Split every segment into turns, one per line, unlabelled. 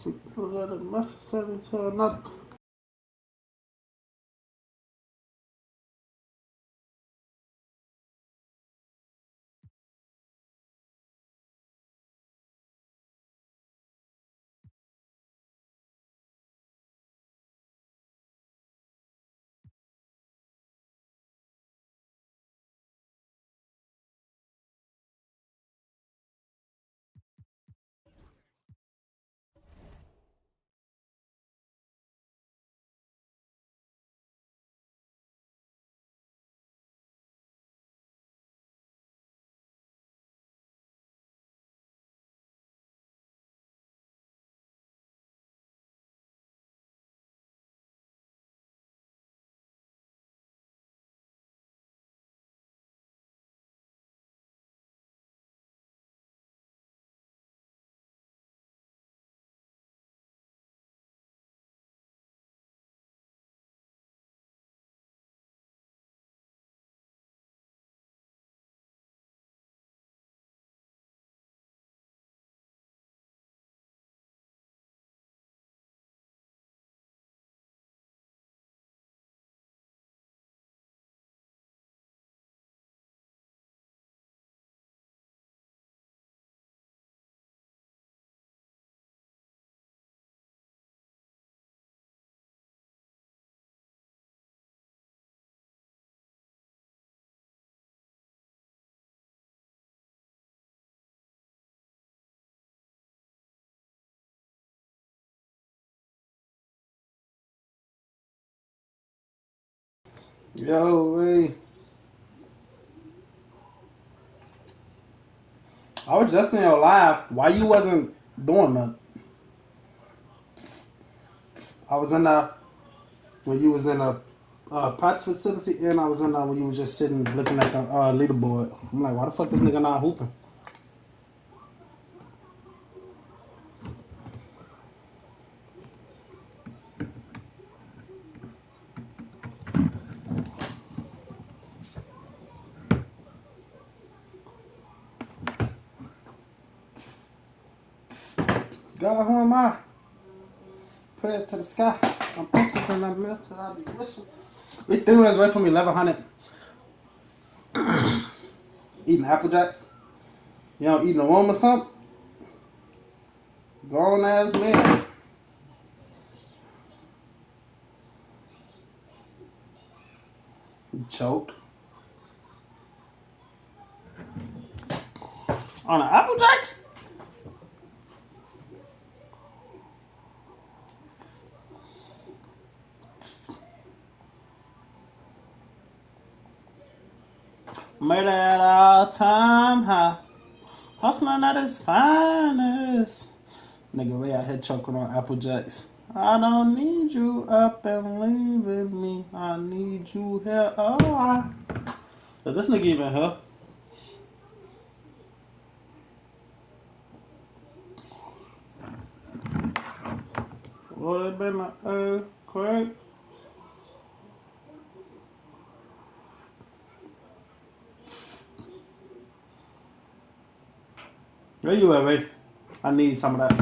Muff 7 to another. Yo, hey. I was just in your live. Why you wasn't doing that? I was in the when you was in a POTS facility, and I was in when you was just sitting looking at the leaderboard. I'm like, why the fuck this nigga not hooping? God, who am I? Pray it to the sky. I'm anxious and I'm milk till I be wishing. We 3 minutes away from 1100. Eating Apple Jacks. You know, eating a worm or something? Grown ass man. You choked. On the Apple Jacks? Made it at all time high. Hustling at his finest. Nigga way out here choking on Apple Jacks. I don't need you up and leaving me. I need you here. Oh, is this nigga even here? Would it been an earthquake? Where you at, Ray? I need some of that.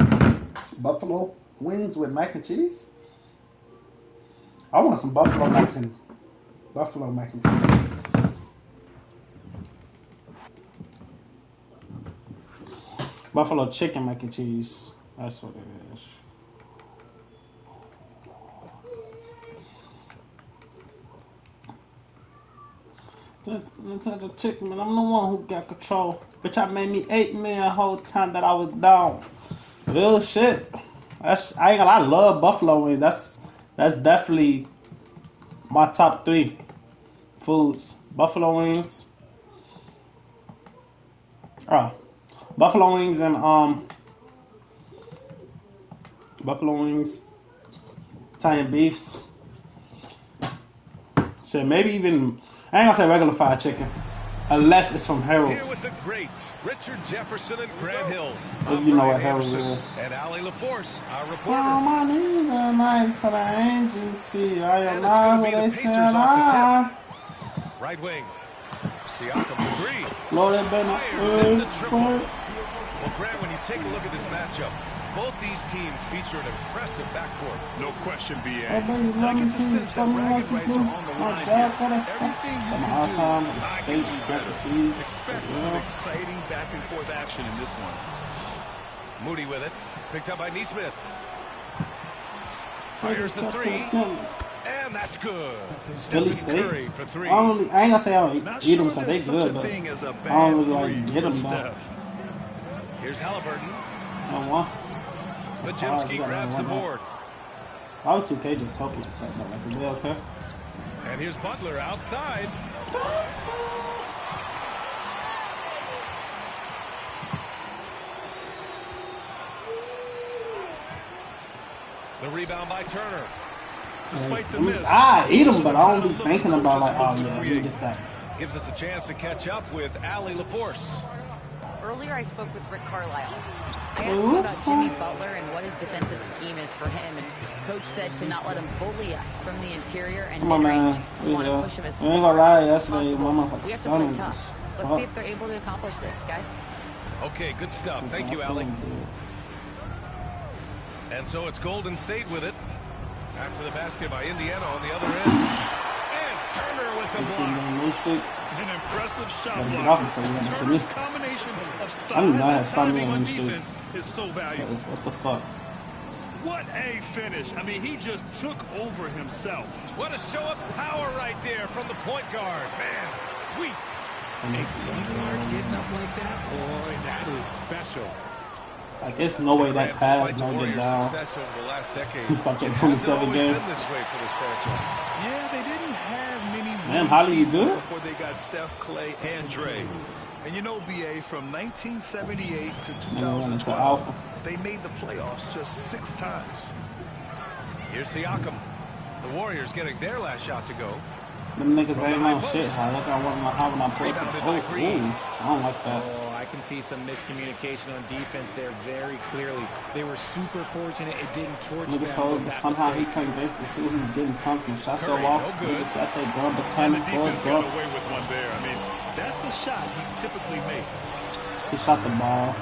Buffalo wings with mac and cheese? I want some buffalo mac and cheese. Buffalo chicken mac and cheese. That's what it is. That's the chicken, man. I'm the one who got control. Bitch, I made me 8 million whole time that I was down. Real shit. I ain't gonna lie, I love buffalo wings. That's definitely my top 3 foods. Buffalo wings. Buffalo wings and buffalo wings, Italian beefs. Shit, maybe even I ain't gonna say regular fried chicken, unless it's from Harold's.
Here with the greats, Richard Jefferson and Grant Hill.
You know what Harold's is.
And Allie LaForce, our reporter.
Oh, my knees are nice, and I ain't you see. I am
not
what
the
they
Pacers
say.
off the tip. Right wing. Siakam for 3.
Lord, it been
Fires in the triple. Well, Grant, when you take a look at this matchup, Both these teams feature an impressive backcourt.
No question, BA.
I
get the sense that bragging rights are on the line here. Everything you can do, I can do better. Expect some exciting back-and-forth action in this one.
Moody with it. Picked up by Neesmith. Fires the three. And that's good.
Philly State. For three. I ain't gonna say I don't eat them because they good, but I don't really like get them though.
Here's Halliburton.
The
Pajemski grabs the board.
Why would 2K just help like that? Like, is they okay?
And here's Butler outside. The rebound by Turner.
Despite the miss,
I eat them, but I don't be thinking about like, oh yeah, let me get that.
Gives us a chance to catch up with Allie LaForce.
Earlier, I spoke with Rick Carlisle. I asked him about Jimmy Butler and what his defensive scheme is for him, and Coach said to not let him bully us from the interior and mid-range. We want to push him as far as possible. We have to play tough. Let's see if they're able to accomplish this, guys.
Okay, good stuff. Thank you, Allie. And so it's Golden State with it. Back to the basket by Indiana on the other end. And Turner with the block.
An impressive shot block. Turner's combination of size and timing on defense is so valuable.
What the fuck?
What a finish. I mean, he just took over himself.
What a show of power right there from the point guard. Man, sweet.
A point guard getting up like that? Boy, that is special.
I guess no way that pass no get down. He's about to 27 games.
Yeah, they didn't have many
Man, how do you do it?
before they got Steph, Clay, and Dre. And you know, BA, from 1978 to 2012, they made the playoffs just 6 times.
Here's Siakam. The Warriors getting their last shot to go.
Them niggas ain't no shit. I look at how when I play for I don't like that.
Oh, I can see some miscommunication on defense there very clearly. They were super fortunate it didn't torch them.
Somehow he turned this to see who's getting pumped and shots go off. Niggas got that gun, but time
the defense got away with one there. I mean, that's the shot he typically makes.
He shot the ball.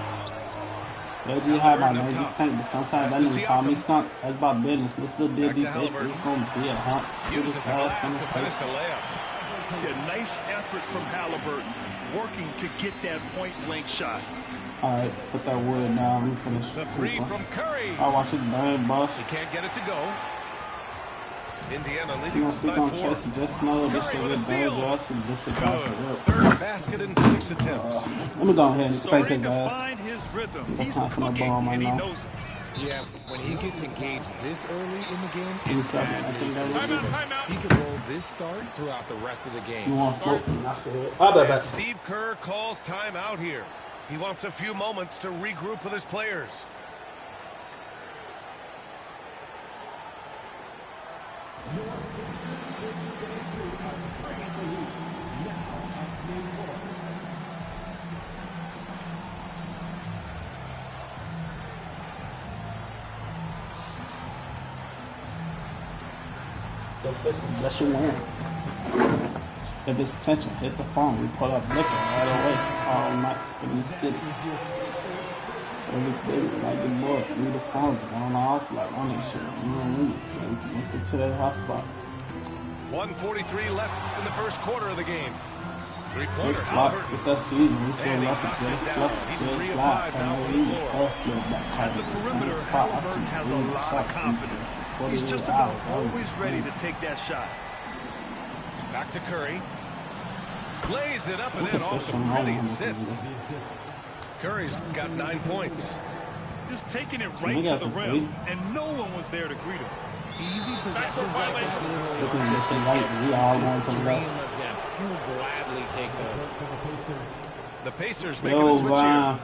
LG had my name, just think, but sometimes that nigga call me skunk. That's about business. Let's still do defense. It's going to be a hump. Shoot his ass in his face.
Yeah, nice effort from Halliburton, working to get that point-blank shot.
Alright, put that wood down. Let me finish.
The three from Curry.
I watch it burn, boss.
He can't get it to go. Indiana
You
leading
gonna stick on chest, just know this shit get dangerous and this shit got for real.
Third basket in 6 attempts.
Let me go ahead and spank his ass.
Find his rhythm. He's
time for my ball on my
and he
mouth.
knows it.
Yeah, when he gets engaged this early in the game,
He's
it's bad
something.
news
I
for
think
him.
Timeout.
He can roll this start throughout the rest of the game.
You want to smoke? I feel it. I bet.
Steve Kerr calls time out here. He wants a few moments to regroup with his players.
Bless your win. If it's tension, hit the phone. We pull up liquor right away. All night, spin the city. Every day, like the boys, read the phones, on the house block, on that shit. You know what I mean? We can make it to that hot spot.
1:43 left in the first quarter of the game. Three-pointer,
Halliburton. It's that season. We still left it to the flex, still slide. Can't really pass it back.
At the perimeter, Halliburton has a lot of confidence. He's just about always ready to take that shot.
Back to Curry. Lays it up and in off the pretty assist. Curry's got 9 points.
Just taking it right to the rim, and no one was there to greet him.
Easy possessions like that little.
Look at this right. We all going to the left.
He'll gladly take those.
The Pacers making a switch here.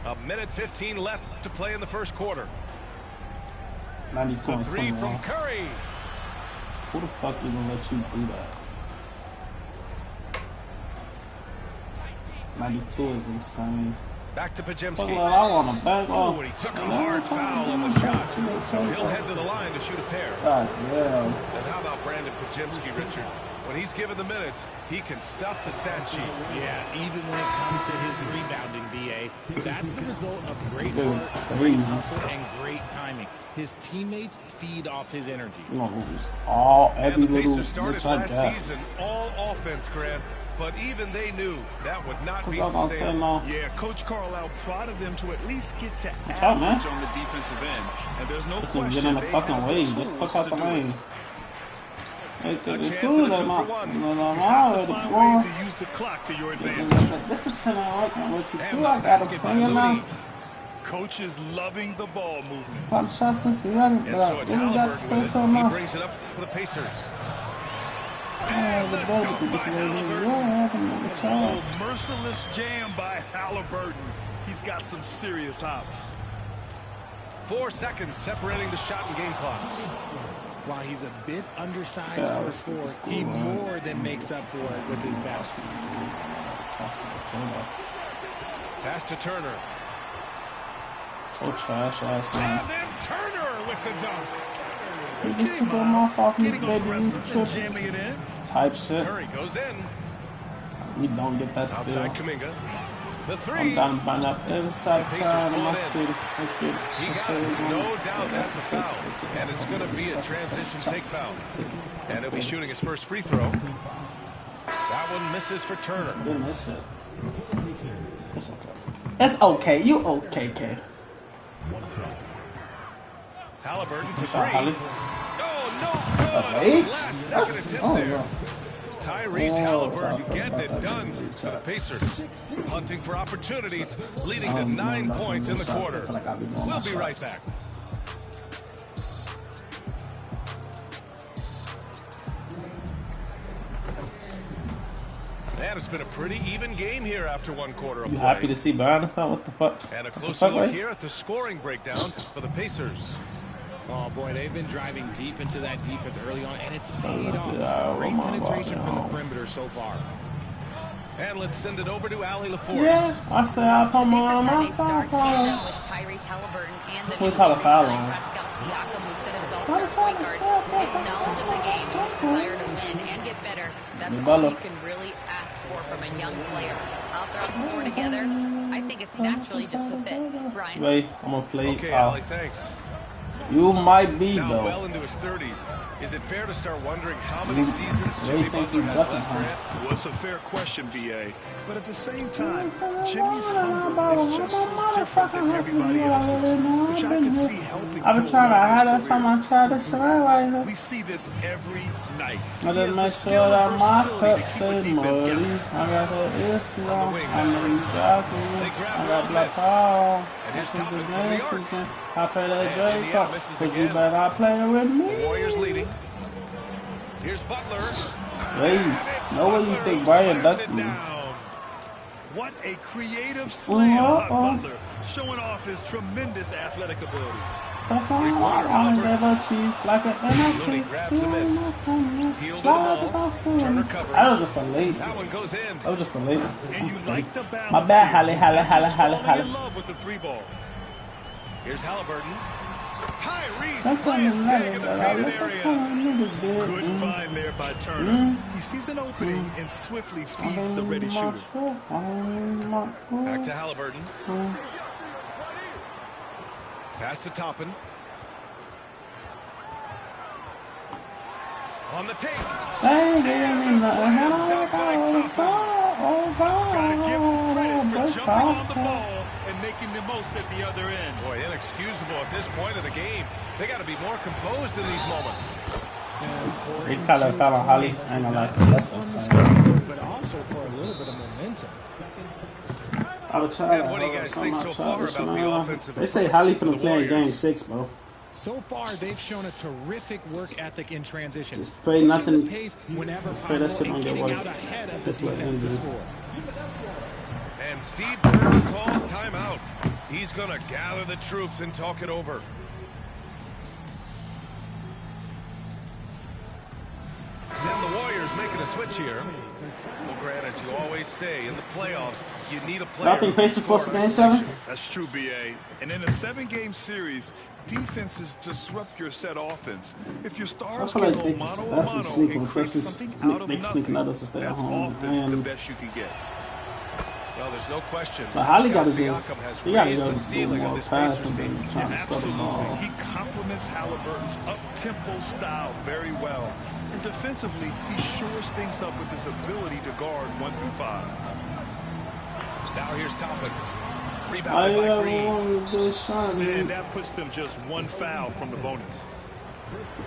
A minute 15 left to play in the first quarter.
92
the three from Curry.
Who the fuck even let you do that? 92 is insane.
Back to Pajemski.
I want to back off.
Oh, and he took a hard foul on the shot. So he'll head to the line to shoot a pair.
God damn.
And how about Brandon Pajemski, Richard? When he's given the minutes, he can stuff the stat sheet.
Yeah, even when it comes to his rebounding, BA, that's the result of great heart, great hustle, and great timing. His teammates feed off his energy.
Every little Pacers started last season all offense, Grant, but even they knew that would not be sustainable.
Yeah, Coach Carlisle prodded them to at least get to average on the defensive end, and there's no question
get in the fucking way. Get the fuck out the lane. Hey,
to use the clock to your advantage.
This is shit I'm working with you. I got him singing now.
Coach is loving the ball movement.
Pop shots since young, but I really got to say something now.
He brings it up for the Pacers.
Merciless jam by Halliburton. He's got some serious hops.
4 seconds separating the shot and game clock.
While he's a bit undersized for a four, he more than makes up for it with his bounce.
Pass to Turner.
So trash ass man.
And then Turner with the dunk.
You just took them off me, baby. You tripping. Type shit.
Curry goes in.
We don't get that steal.
Outside Kuminga. The three.
I'm down to bind up every side of town in my city. Let's get it.
He got no doubt that's a foul. And it's going to be a transition take foul. And he'll be shooting his first free throw. That one misses for Turner.
Didn't miss it. It's okay. It's okay. You okay, K.
Halliburton for three. Oh, no good. Last second attempt there. Tyrese Halliburton getting it done for the Pacers. Hunting for opportunities, leading to 9 points in the quarter. We'll be right back. And it's been a pretty even game here after one quarter of play.
You happy to see Brian? What the fuck?
And a closer look here at the scoring breakdown for the Pacers.
Oh boy, they've been driving deep into that defense early on, and it's paid off. Great penetration from the perimeter so far.
And let's send it over to Allie LaForce.
Yeah, I say I'll put my on my side. We call a foul on.
Pascal Siakam, who said it was all-star point guard. His knowledge of the game and his desire to win and get better. That's all you can really ask for from a young player. Out there on the floor together, I think it's naturally just a fit. Brian.
Wait, I'm going to play.
Okay, Allie, thanks.
You might be,
now,
though.
well into his 30s. Is it fair to start wondering how many seasons Jimmy Butler has left, Grant?
Well, it's a fair question, B.A. But at the same time, Jimmy's hunger is just so different than everybody else's, which I could see helping.
I've been trying to hide that from my child. Right here.
We see this every night.
I just make sure that my cup stays muddy. I got the issue on. I know you got me. I got black power.
And here's Toppin from the arc.
I play that Drake up, but you better not play with me.
The Warriors leading. Here's Butler.
Wait, no way you think Brian ducked me.
What a creative slam by Butler, showing off his tremendous athletic ability.
That's not why I gave her cheese like an
Looney grabs a miss. Healed the ball. Turner covered.
That was just a late.
That one goes in.
That was just a late.
And you like the balance.
My bad, Halle.
In love with the three ball.
Here's Halliburton. Tyrese
That's
playing
on the
big in the painted area.
Good find there by Turner. He sees an opening and swiftly feeds the ready shooter.
Back to Halliburton. Pass to Toppin. On the take.
Hey, give me nothing.
Gotta give him credit for jumping on the ball and making the most at the other end.
Boy, inexcusable at this point of the game. They got to be more composed in these moments.
He kind of fell on Holly. I ain't gonna lie. That's insane.
But also for a little bit of momentum.
I would try.
What do you guys think so far about the offensive?
They say Holly finna play in game 6, bro.
So far, they've shown a terrific work ethic in transition.
Just pray nothing.
Whenever
Pray that shit don't get worse.
This
end.
And Steve Kerr calls timeout. He's going to gather the troops and talk it over. And the Warriors He's making a switch here. Well, Grant, as you always say, in the playoffs, you need a player.
I think Pacers supposed to game 7.
That's true, BA. And in a 7-game series, defenses disrupt your set offense. If your stars
I feel like
can
they
go mano a
that's
mano
sneaking,
and create
especially
something out of
they sneaking
nothing,
others to stay at
that's
home.
often the best you can get.
Well, there's no question.
But Holly got to
Siakam has
he got to
raised
go
the
do
ceiling of
more
this
passing
Pacers
than
team.
trying to score the ball.
Absolutely. He complements Halliburton's up-tempo style very well. And defensively, he shores things up with his ability to guard 1 through 5.
Now here's Toppin. Rebounded by Green.
And that puts them just 1 foul from the bonus.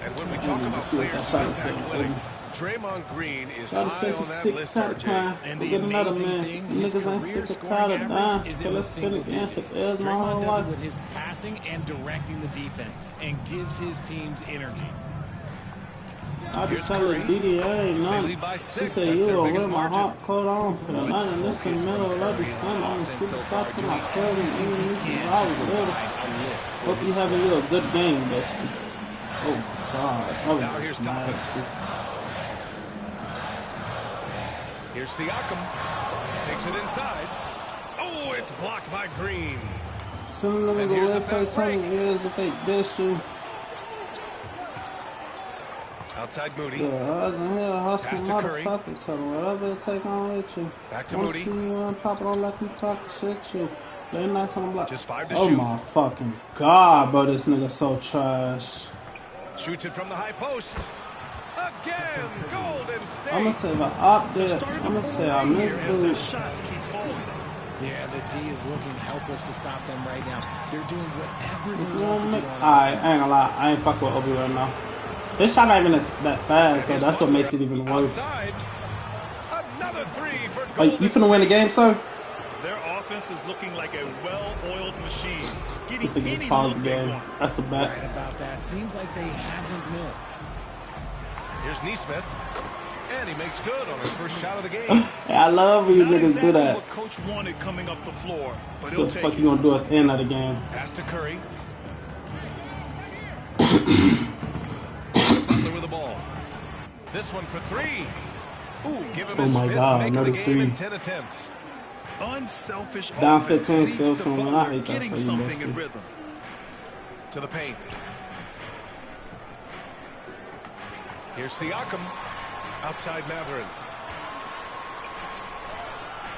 And when we talk about players who impact winning, Draymond Green is high on that list, RJ.
And the amazing thing, his career scoring average is in the single digits. Draymond does it with his passing and directing the defense and gives his teams energy.
I be telling DDA, none. She said, you will wear my hot coat on for the night and this the middle of the sun on the superstar to my cousin, even this is I was little. Hope you having you a good game, bestie. Oh, God. That was just nasty.
Here's Siakam. Takes it inside. Oh, it's blocked by Green.
Some of them go away for 20 years if they dish you.
Outside Moody.
Yeah, I was in here hustling
Pass to Curry.
motherfucker. Tell them whatever it take on with you.
Back to
Don't
Moody.
see you and Papa don't let them talk shit you. They're nice on the block.
Just 5 to
oh
shoot.
my fucking God, bro, this nigga so trash.
Shoots it from the high post. Again, Golden State.
I'm gonna say if I opt there, I'm gonna say I miss dude.
Shots keep falling.
Yeah, the D is looking helpless to stop them right now. They're doing whatever
If
they
you
want
want
to
to
do on
I
offense.
ain't gonna lie, I ain't fuck with Obi right now. This shot not even that fast, though. That's what makes it even worse.
Outside. Another 3 for
Like,
Golden
you finna win the game, sir?
Their offense is looking like a well-oiled machine.
This
Getting
nigga just
any
paused
look
the
they
game.
want.
That's the bet.
Right about that. Seems like they haven't missed.
Here's Neesmith. And he makes good on his first shot of the game.
Hey, I love when you
Not
niggas
exactly
do that.
what Coach wanted coming up the floor, but
So
he'll
what the
take
fuck
it.
you gonna do at the end of the game?
Pass to Curry. Butler with the ball. This one for 3. Ooh, give him
Oh
his
my
5th
God,
make of
another
the game
3.
in 10 attempts.
Unselfish
Down
offense
15
leads
still
to
from when I
Butler
hate that
getting
for you,
something in
Bestie.
rhythm.
To the paint. Here's Siakam. Outside Matherin.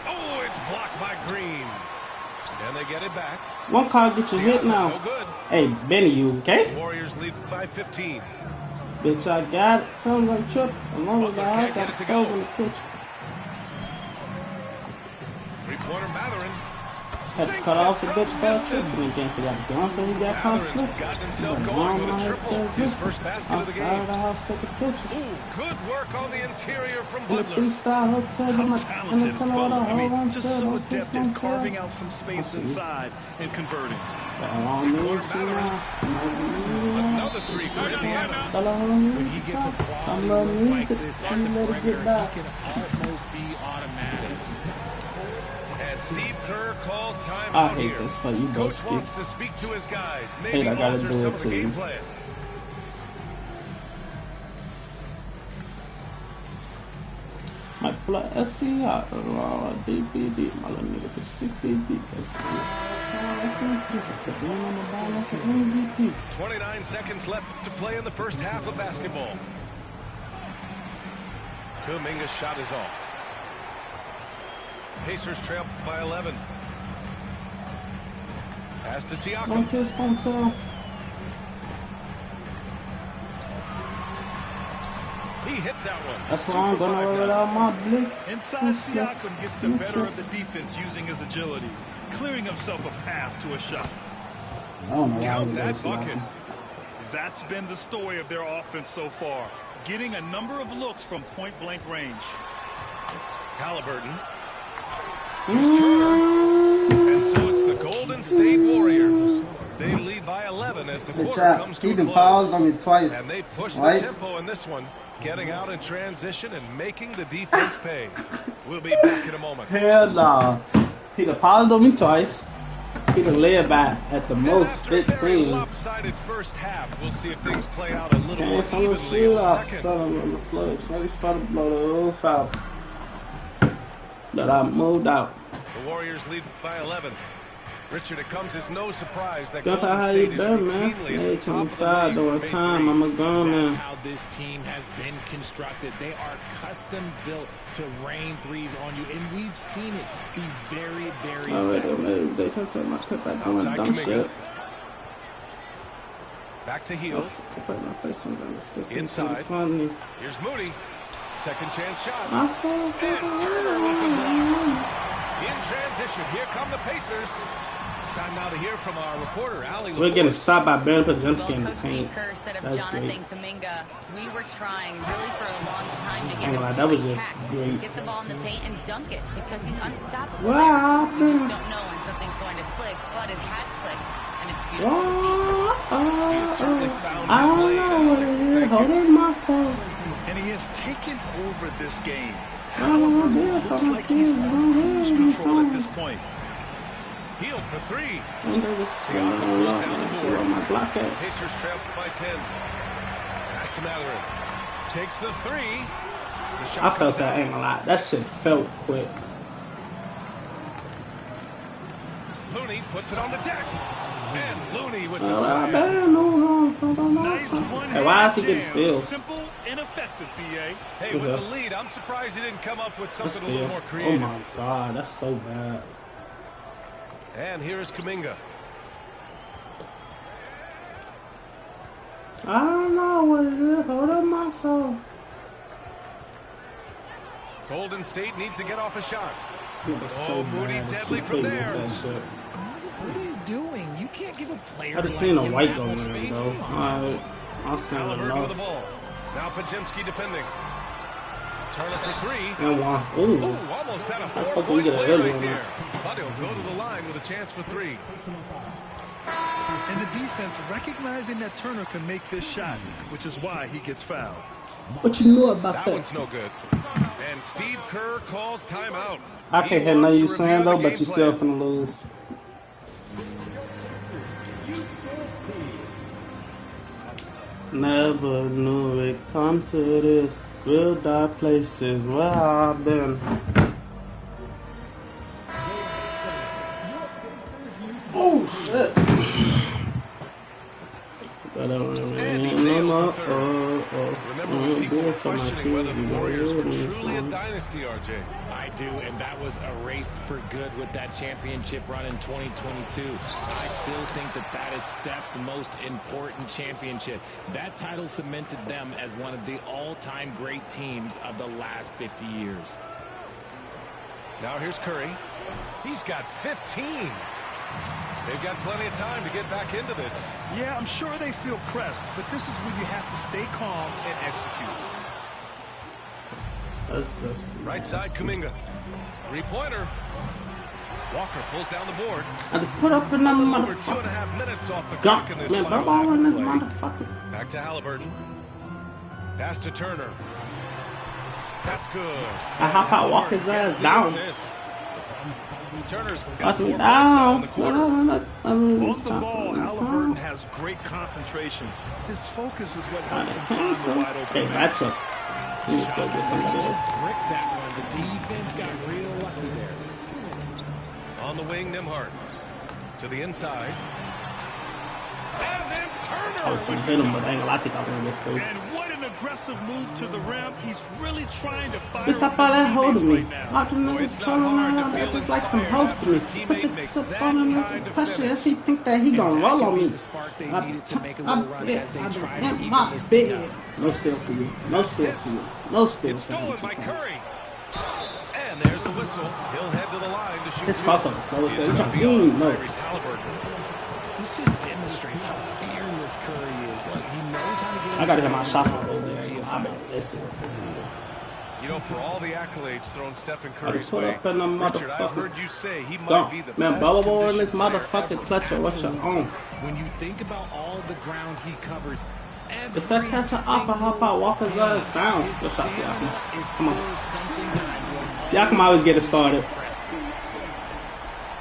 Oh, it's blocked by Green. And they get it back.
One call get you hit
Siakam,
now.
no good.
Hey, Benny, you okay?
Warriors lead by 15.
Bitch, I got it. Sounds like a trip. Along with the
Butler
house,
can't
got
get
the
it to go.
stove in the kitchen.
Three-pointer Matherin.
Had to cut off the bitch fast trip. But he can't forget his gun, so he got caught
Matherin's
slipping.
gotten himself
But
going
mom,
with a
I
triple.
had
His
this
first basket of the
outside
game.
of the house taking pictures.
Ooh, good work on the interior from
In the
Butler.
three-star hotel,
How
in the
talented is
tunnel with a
Butler? I
whole
mean, just
hotel,
so
no
adept
kiss,
at
no
carving
tell.
out some space
see.
inside and converting.
Another 3 for Indiana.
When he gets a quality look like this at the perimeter, he can almost be automatic.
And Steve Kerr calls time
I
out
hate
here.
this for you,
Coach
Broski.
wants to speak to his guys.
Hate
Maybe
I gotta
alter
do
some
it
of the
to you.
game plan.
My play SPR, DPD, my little nigga for 6BD. MVP.
29 seconds left to play in the first half of basketball. Kuminga's shot is off. Pacers trail by 11. Pass to Siakam.
Don't kiss, don't tell.
He hits that one.
That's why I'm gonna roll it out my blick.
Inside, Siakam gets the better of the defense using his agility, clearing himself a path to a shot.
I don't know why
Count
he
that
does
bucket.
That's been the story of their offense so far, getting a number of looks from point-blank range.
Halliburton. Here's Turner. And so it's the Golden State Warriors. They lead by 11 as the
Good
quarter
job.
comes to
He
a
done
close.
paused on me twice.
And they push
Right?
the tempo in this one, getting out in transition and making the defense pay. We'll be back in a moment.
Hell nah. He done paused on me twice. He done led by at the most 15.
Lopsided first half. We'll see if things play out a little
Came
more
from the
evenly in the
shootout.
second.
Telling him the flood. So he's trying to blow the whole foul. But I moved out.
The Warriors lead by 11. Richard, it comes as no surprise that
Look
Golden
how you
State
been,
is
man.
routinely at the top of the
25
league
during
for
time.
May
I'm a grown
That's
man.
how this team has been constructed. They are custom built to rain threes on you, and we've seen it be very, very effective.
They can't take my clip back doing
Outside
dumb
Kuminga.
shit.
Back to Hield.
Put my face on the face.
Inside.
Funny.
Here's Moody. Second chance shot.
I saw
And Turner with the block. In transition, here come the Pacers. Time now to hear from our reporter, Allie.
We're getting stopped by Ben Pajemski in the
Coach
paint.
Steve Kerr said of
That's
Jonathan
great.
Kuminga, we were trying really for a long time to get him
That
to
was just
attack,
great.
get the ball in the paint and dunk it because he's unstoppable.
Wow,
there. You just don't know when something's going to click, but it has clicked, and it's beautiful to see.
certainly found
I
his
don't
lane.
know what it is. Holding myself.
And he has taken over this game.
I don't know what it is.
Looks like he's on cruise control at this point.
Hield for three.
I'm
Siakam goes down the board.
my block at.
Pacers trail by 10. Pass to Mathurin. Takes the three. The shot
I felt
comes
that
out.
ain't a lot. That shit felt quick.
Looney puts it on the deck. And Looney with the
I
slam.
Nice one.
Hey, why is he getting steals?
Simple and effective, BA.
Hey, with the lead, I'm surprised he didn't come up with
That's
something a little more
Oh
creative.
my god, that's so bad.
And here's Kuminga.
I don't know what it is. Hold up my soul.
Golden State needs to get off a shot.
That's so
Moody
bad.
deadly
Too
from
big with
there.
that shit.
What are you doing? You can't give a player
I just
like
seen a
him
white
that
go
much
in,
space.
though.
Come on.
I'll send
Halliburton with the
enough.
ball. Now Pajemski defending. Turner for three.
And one.
Ooh,
Ooh.
almost had a
fuck we
4-point
get an
play
early
right
one,
there.
man.
But he'll go to the line with a chance for three.
And the defense recognizing that Turner can make this shot, which is why he gets fouled.
What you know about
That
that?
one's no good. And Steve Kerr calls timeout.
I
He
can't hear none
wants
of you
to
saying
review
though,
the
but
game
you still
plan.
finna lose. Never knew it come to this. Real dark places where I've been. Oh shit! But
And he nails the third. Remember when people were questioning whether the Warriors were truly a dynasty, RJ?
I do, and that was erased for good with that championship run in 2022. I still think that that is Steph's most important championship. That title cemented them as one of the all-time great teams of the last 50 years.
Now here's Curry. He's got 15. They've got plenty of time to get back into this.
Yeah, I'm sure they feel pressed, but this is when you have to stay calm and execute.
That's
Right side, Kuminga. Three-pointer. Walker pulls down the board.
I just put up another
Over
motherfucker.
2.5 minutes off the
Gunk.
clock in this
Man,
final
ball
half
in
of
this
play.
motherfucker.
Back to Halliburton. Pass to Turner. That's good.
I hop out, walk his
Gets
ass
the
down.
assist. Turner's got
Watch
4
me
points now in
down.
the quarter.
On the ball, Halliburton has great concentration. His focus is what helps him find the wide
Hey,
open man.
match up. Let me go get some of this.
Brick that one. The defense got real lucky there.
On the wing, Nimhart. To the inside. And then Turner.
I was gonna hit him, but I ain't gonna lie, I think I'm gonna get through.
And what an aggressive move to the rim. He's really trying to fire
Just stop
on
all that
his
holding me.
teammates right now.
Watch them
Boy,
niggas
it's not
trolling
hard to
around.
feel
That's just like some
inspired
host to me.
after a teammate makes
Put
that
on him
kind of
pressure
finish.
if he think that he gonna
And
roll
that
on
could be
me.
the spark they needed to make a little run as they tried to
in
even
my
this thing
bed.
up.
No steal for you. No steal for you. No steal
It's
for
stolen
you.
by Curry. And there's a whistle. He'll head to the line to shoot.
His
two.
crossover slow as
It's
hell.
gonna be on
No.
Tyrese Halliburton.
This just demonstrates how fearless Curry is. Like, he knows how to get
I gotta hit my
himself
shots on
into
over
a
there.
foul.
I bet listen with this nigga.
You know, for all the accolades thrown Stephen
I
Curry's
put
way,
up in the
Richard, I've
motherfucker.
heard you say he might
Go.
be the
Man,
best
Bellable in this
conditioned player
motherfucking
ever.
clutcher. What you on?
When you think about all the ground he covers,
If that catch an upper, hop out, walk his ass down.
his
Good shot,
stamina
Siakam.
is
Come on.
still something that I will
Siakam always get it started.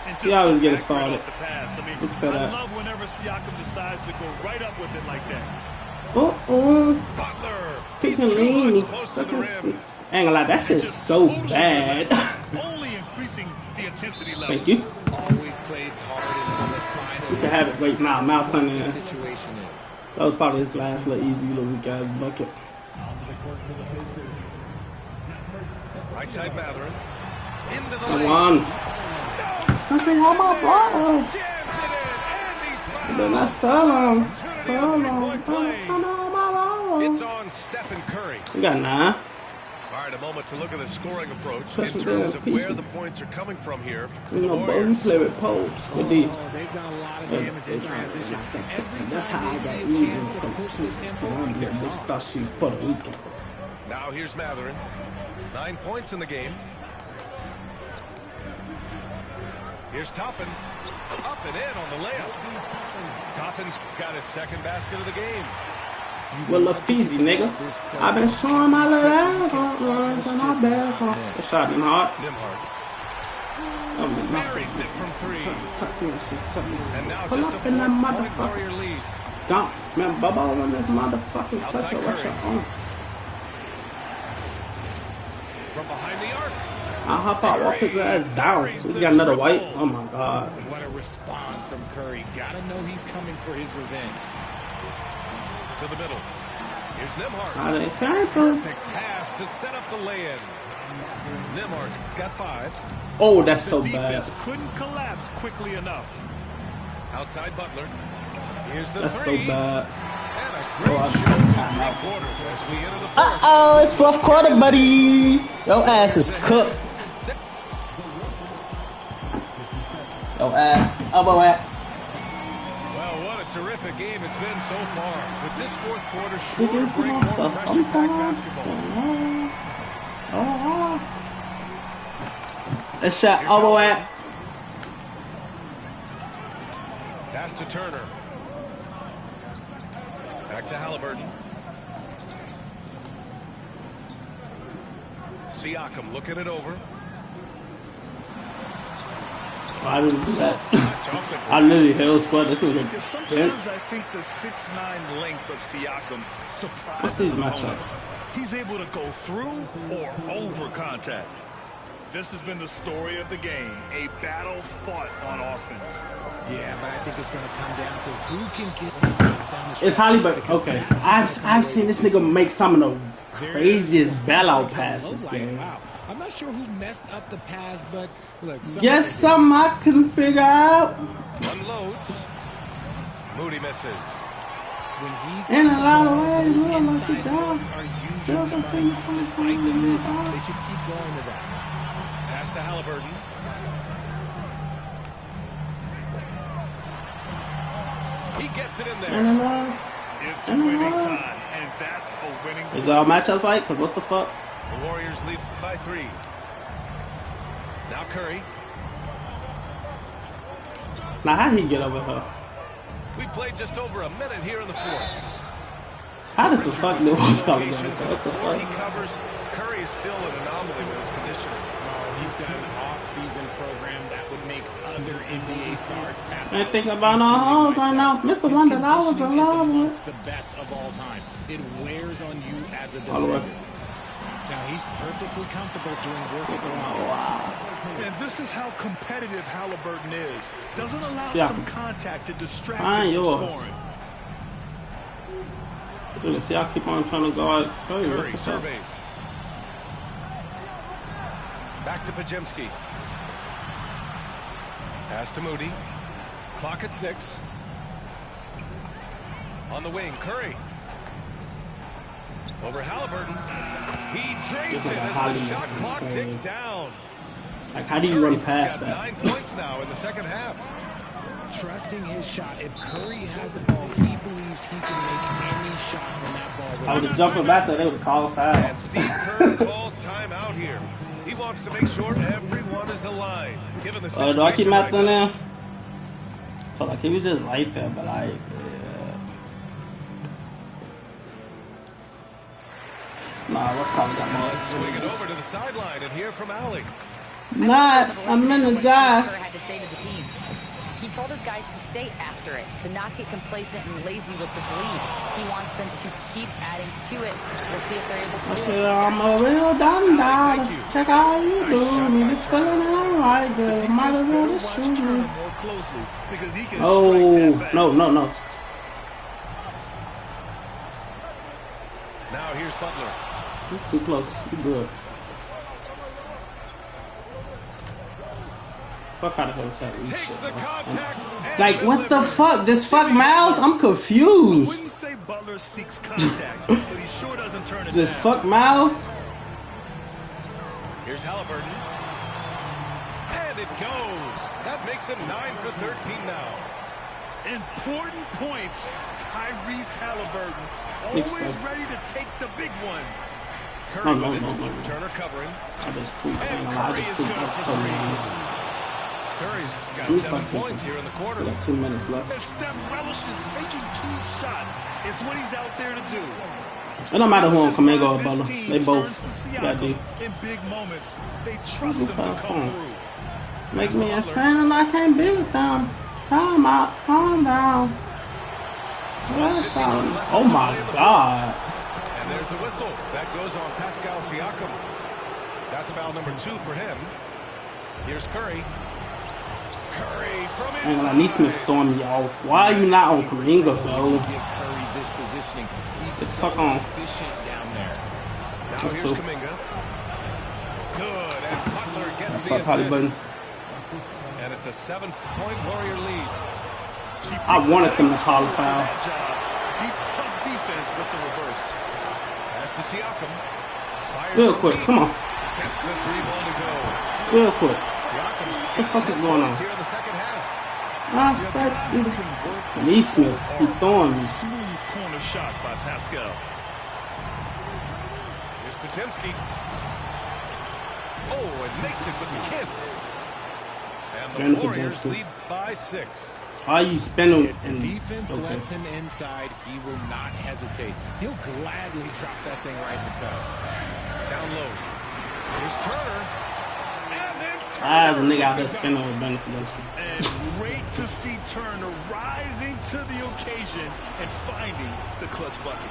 And
He always get it started. Look at that.
I love whenever Siakam decides to go right up with it like that.
Butler.
Picking ain't gonna lie, that shit's so bad.
Only increasing the intensity level.
Thank you.
Always plays hard until the final.
You can have it. Wait, nah, Mouse turning in.
Situation is.
That was probably his last little easy little weak ass bucket.
Right side Matherin. Into the
Come
lane.
on. I say how my block.
Jams it in, and he's fouled.
Then I saw him.
It's on Stephen Curry.
We got 9.
All right, a moment to look at the scoring approach
Push
in
it
terms
down,
of where
piece
the points are coming from here.
You know, but we play with posts. With the,
They've done a lot of damage in transition.
that's how I got even from Columbia. They start shooting Puerto Rico.
Now here's Matherin. 9 points in the game. Here's Toppin. Up and in on the layup. Toppin's got his second basket of the game.
Well, Lafizi, nigga. I've been showing my little ass on my back. The shot in hard.
Nimhart. Marries it from 3.
Touch me and shit. Touch me.
And now
Pull
just a
up in that
4-point
motherfucker.
Warrior lead.
Don't. Man, Bubba on this motherfucking clutch. What you on?
From behind the arc.
I'll hop out, walk his ass down. We got another white. Oh my god.
What a response from Curry. Gotta know he's coming for his revenge.
To the middle. Here's Nimhart.
I didn't care for.
Perfect pass to set up the lay-in. Nimhart's got 5.
Oh, that's so
The
bad.
defense couldn't collapse quickly enough.
Outside Butler. Here's the
That's
3.
so bad.
And a great
Oh, I
show
got
in
time out.
3 quarters as we enter the 4th.
Uh-oh, it's 4th quarter, buddy. Your ass is cooked. Your ass. Elbow at.
Well, what a terrific game it's been so far. With this 4th quarter sure to
Figures
bring more
myself
pressure back
sometimes.
basketball.
Let's shot elbow at.
Pass to Turner. Back to Halliburton. Siakam looking it over.
I didn't do that. I literally held squad. This nigga.
Because sometimes I think the 6'9" length of Siakam surprises
What's these
opponents.
matchups?
He's able to go through or over contact. This has been the story of the game, a battle fought on offense.
Yeah, but I think it's going to come down to who can get the stuff down the stretch.
It's Halliburton. Okay, I've seen this nigga make some of the craziest bailout passes, game.
Wow. I'm not sure who messed up the pass, but look.
Yes, something I can figure out.
Unloads. Moody misses.
When he's
In a lot of ways,
those
you know, like
inside
you down.
looks are usually right. Despite the miss, they should keep going with that.
Pass to Halliburton. He gets it in there.
It's winning time, and that's a winning
Is that a matchup fight? Cause what the fuck?
The Warriors lead by 3. Now Curry.
Now how he get over her?
We played just over a minute here in the 4th.
How did the fuck did was coming
Locations
back? What the
before he
fuck?
covers. Curry is still an anomaly with his conditioning.
He's got an off-season program that would make other NBA stars tap.
I ain't thinking about no homes right now. Mr. Wonder, I was in love with.
It's the best of all time. It wears on you as a
All the way.
defender. Now he's perfectly comfortable doing work at the line.
Wow.
And this is how competitive Halliburton is. Doesn't allow
Yeah.
some contact to distract
Fine,
him from
yours.
scoring.
Look, see, I keep on trying to guard Curry. What
Curry
the fuck?
surveys. Back to Pajemski. Pass to Moody. Clock at 6. On the wing, Curry. Over Halliburton. He drains
This
it
nigga
as
Holly
the
is
shot clock
insane.
ticks down.
Like, how do you run
Curry's
past
got
that?
9 points now in the second half.
Trusting his shot. If Curry has the ball, he believes he can make any shot when that ball
I
rolls.
was just jumping back there. They would call a foul.
And Steve Kerr calls time out here. He wants to make sure everyone is alive. Given the situation
Do I keep
right
Matt
now.
there? So like he was just right there, but like, yeah. Nah, what's calling that
Swing it
noise?
over to the sideline and hear from Allie.
Not. I'm energized.
Had to say to the team. He told his guys to stay after it, to not get complacent and lazy with this lead. He wants them to keep adding to it. We'll see if they're able to do it.
I'm a real dumb dog. Check out how you do me. This feeling ain't right, girl. Might as well just shoot me. Oh, no.
Now here's Butler.
Too close. You good. Fuck out of here with that shit. Like, what the fuck? Just fuck Miles? I'm confused.
I wouldn't say Butler seeks contact, but he sure doesn't turn it
Just
down.
fuck Miles?
Here's Halliburton. And it goes. That makes it 9 for 13 now.
Important points. Tyrese Halliburton. Always ready to take the big one.
Curry with it. Turner covering.
I just tweaked. I just totally.
Curry's got 7 points here in the quarter.
Got 2 minutes left.
And Steph relishes taking key shots. It's what he's out there to do.
It don't matter who on Fmoig or Butler. They both got D.
In big moments, they trust him to come through.
Make me insane and I can't be with them. Time out. Calm down. Oh my God.
And there's a whistle. That goes on Pascal Siakam. That's foul number 2 for him. Here's Curry. Curry from inside.
And Neesmith throwing me off. Why are you not on Kuminga, bro?
Give Curry this positioning. He's
Get the
so
fuck on.
efficient down there.
Now
That's
here's
two.
Kuminga. Good. And Butler gets
That's
the
up, Holly Button.
assist. And it's a 7-point Warrior lead.
I wanted them to call a foul.
Beats tough defense with the reverse.
Pass to Siakam. Fires
Real
the
quick,
lead.
come on.
Gets the 3-ball to go.
Real quick.
Siakam's
What the fuck is
getting
going
10
on?
points here in the second half.
I expect you. Neesmith, he throwing me.
Smooth corner shot by Pascal.
Here's Potemski. Oh, and makes it with the kiss. And the
Brandon
Warriors
Potemski.
lead by 6.
Why are you spinning?
If the defense lets him inside, he will not hesitate. He'll gladly drop that thing right in the cup.
Down low. Here's Turner. And then
As a nigga out there spinning with Brandon Potemski.
And great to see Turner rising to the occasion and finding the clutch bucket.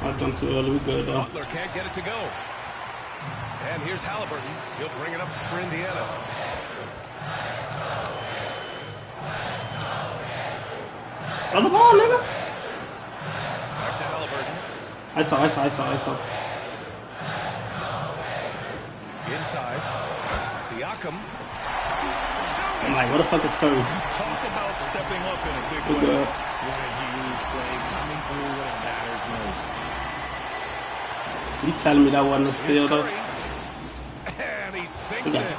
I jumped too early. We good though.
Butler can't get it to go. And here's Halliburton. He'll bring it up for Indiana.
Run the ball, nigga.
Back to Halliburton.
I saw.
Inside. Siakam.
I'm like, what the fuck is Curry?
Talk about stepping up in a big
We
way.
good.
What a huge play coming through when it matters most.
You telling me that wasn't a steal though?
Curry. And he sinks
We got
it.
it.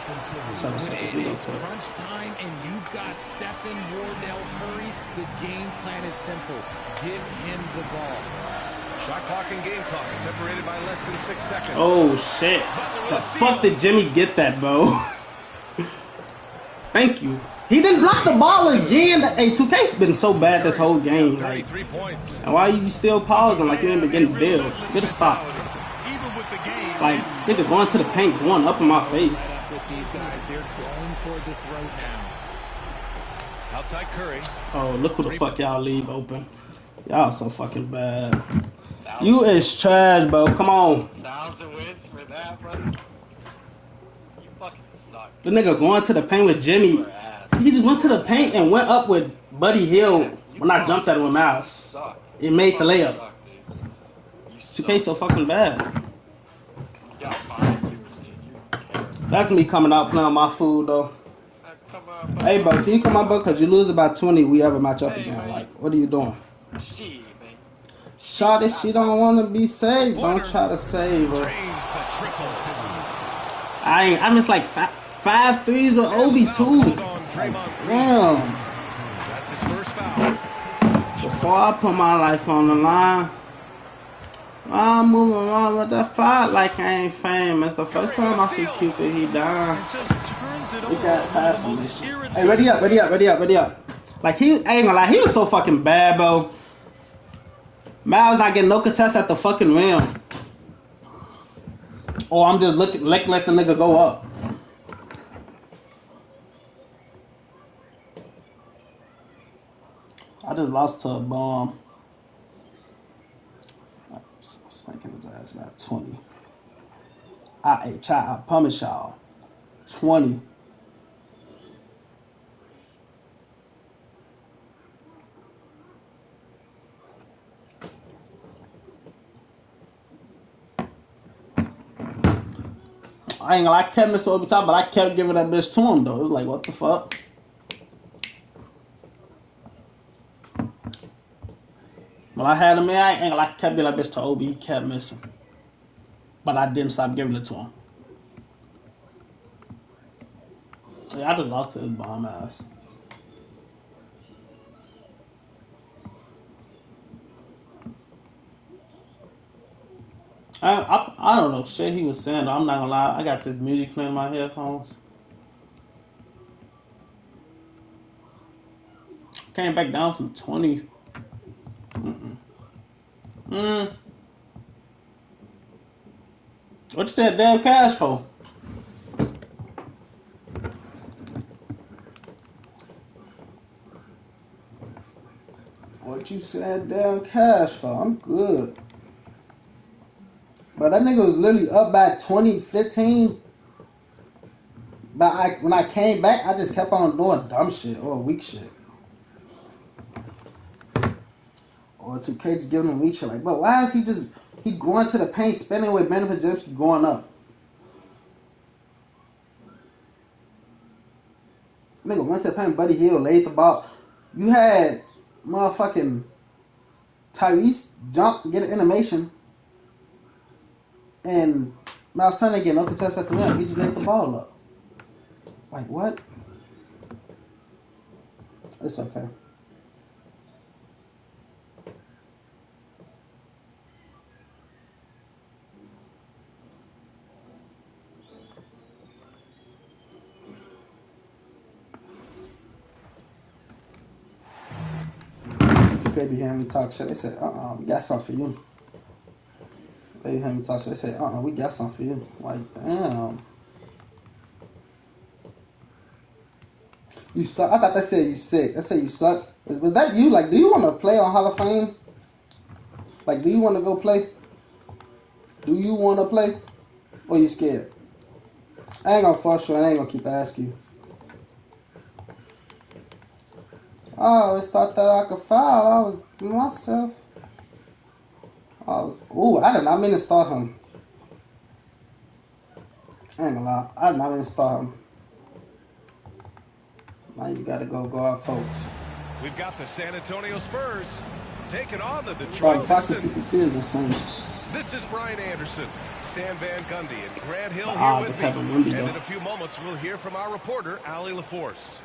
7
When
seconds.
it
We go
is
for it.
crunch time and you've got Stephen Wardell Curry, the game plan is simple. Give him the ball.
Shot clock and game clock separated by less than 6 seconds.
Oh shit! The fuck did Jimmy get that, bro? Thank you. He didn't block the ball again. Hey, 2K's been so bad this whole game. Like,
33 points.
and why are you still pausing like you ain't been getting the deal? Get a stop.
Even with the game,
Like, nigga going to the paint, going up in my face.
With these guys, they're going for the throat now.
Outside Curry.
Oh, look who the fuck y'all leave open. Y'all so fucking bad. You is trash, bro. Come on.
1,000 wins for that, brother. You fucking suck.
The nigga going to the paint with Jimmy.
Your ass.
He just went to the paint and went up with Buddy Hill when I jumped at him with Mouse.
Suck.
It made the layup.
Suck, dude. You
2K so fucking bad.
You got 5 dudes, dude. You're terrible.
That's me coming out playing my food though.
Come on, bro.
Hey, bro, can you come out, bro? Cause you lose about 20, we ever match up
Hey,
again.
man.
Like, what are you doing?
Shit, man.
Shawty, she don't want to be saved. Don't try to save her.
Drains the triple.
I missed like five threes with Obi too.
Hold on, Draymond Green.
Damn.
That's his first foul.
Before I put my life on the line, I'm moving on with that fight like I ain't famous. The first time I see Cupid, he died.
it just turns it
We
on.
guys pass him
The
this
most
shit.
irritating-
Hey, ready up. Like, I ain't gonna lie, he was so fucking bad, bro. Miles not getting no contest at the fucking rim. Or I'm just let the nigga go up. I just lost to a bomb. I'm spanking his ass about 20. I promise y'all. 20. I ain't gonna lie, I kept missing over top, but I kept giving that bitch to him though. It was like, what the fuck? When I had him in, I ain't gonna lie, I kept giving that bitch to Obi. He kept missing. But I didn't stop giving it to him. Yeah, I just lost to his bomb ass. I don't know shit he was saying though. I'm not gonna lie. I got this music playing in my headphones. Came back down from 20. What you said, damn cash for? What you said, damn cash for? I'm good. But that nigga was literally up by 20-15. But when I came back, I just kept on doing dumb shit or weak shit. Or 2K just giving him weak shit. Like, but why is he going to the paint, spinning with Benjamin Jemski going up? Nigga went to the paint, Buddy Hield laid the ball. You had motherfucking Tyrese jump, get an animation. And Miles Turner get no contest at the rim. He just laid the ball up. Like, what? It's okay. They be hearing me talk shit. They said, we got something for you. They be hearing me talk shit. They said, we got something for you. Like, damn. You suck. I thought they said you sick. They said you suck. Was that you? Like, do you want to play on Hall of Fame? Like, do you want to go play? Do you want to play? Or you scared? I ain't gonna force you. I ain't gonna keep asking you. I always thought that I could foul. I was myself. I did not mean to start him. I ain't gonna lie. I did not mean to start him. Now you gotta go out, folks.
We've got the San Antonio Spurs taking on the Detroit
Pistons.
This is Brian Anderson, Stan Van Gundy, and Grant Hill here with me. And in a few moments, we'll hear from our reporter, Ali LaForce.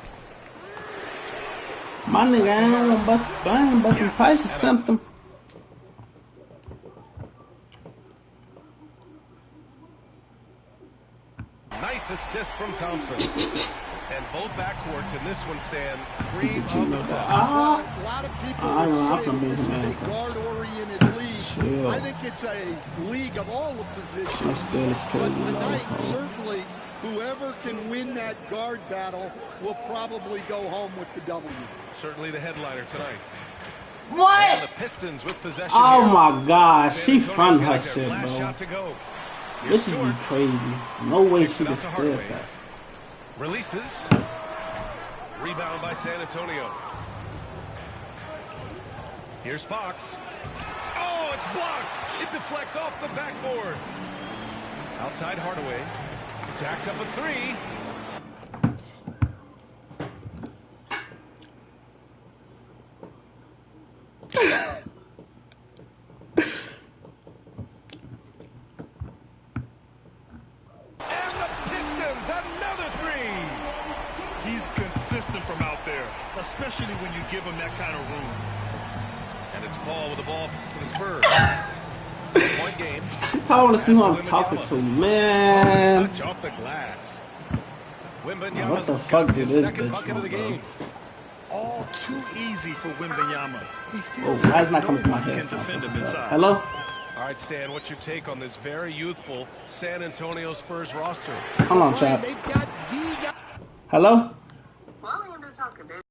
My nigga, I ain't gonna bust down, but the prices tempt them.
Nice assist from Thompson. And both backcourts in this one stand free on the clock.
A lot of people would say this is a guard-oriented league.
Chill.
I think it's a league of all the positions.
But
tonight, certainly, whoever can win that guard battle will probably go home with the W.
Certainly the headliner tonight.
What?
And the Pistons with possession.
Oh
here.
my God, she fronted her shit,
Last
bro.
shot to go.
This is be crazy. No way she just said that.
Releases. Rebound by San Antonio. Here's Fox. Oh, it's blocked. It deflects off the backboard. Outside Hardaway. Jacks up a three.
From out there, especially when you give him that kind of room.
And it's Paul with the ball for the Spurs. Point game.
I want to see who I'm talking to, man.
Touch off the glass.
Man, what the fuck did this bitch want, bro?
All too easy for Wembanyama. He feels
why is not coming to my head? Hello?
All right, Stan, what's your take on this very youthful San Antonio Spurs roster?
Hold on, chat. Hello?
Why are you talking, baby?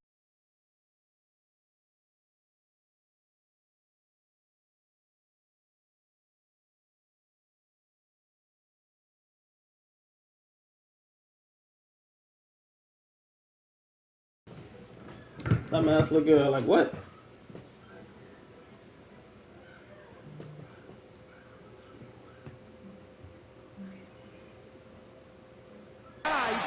That mask look good. Like what?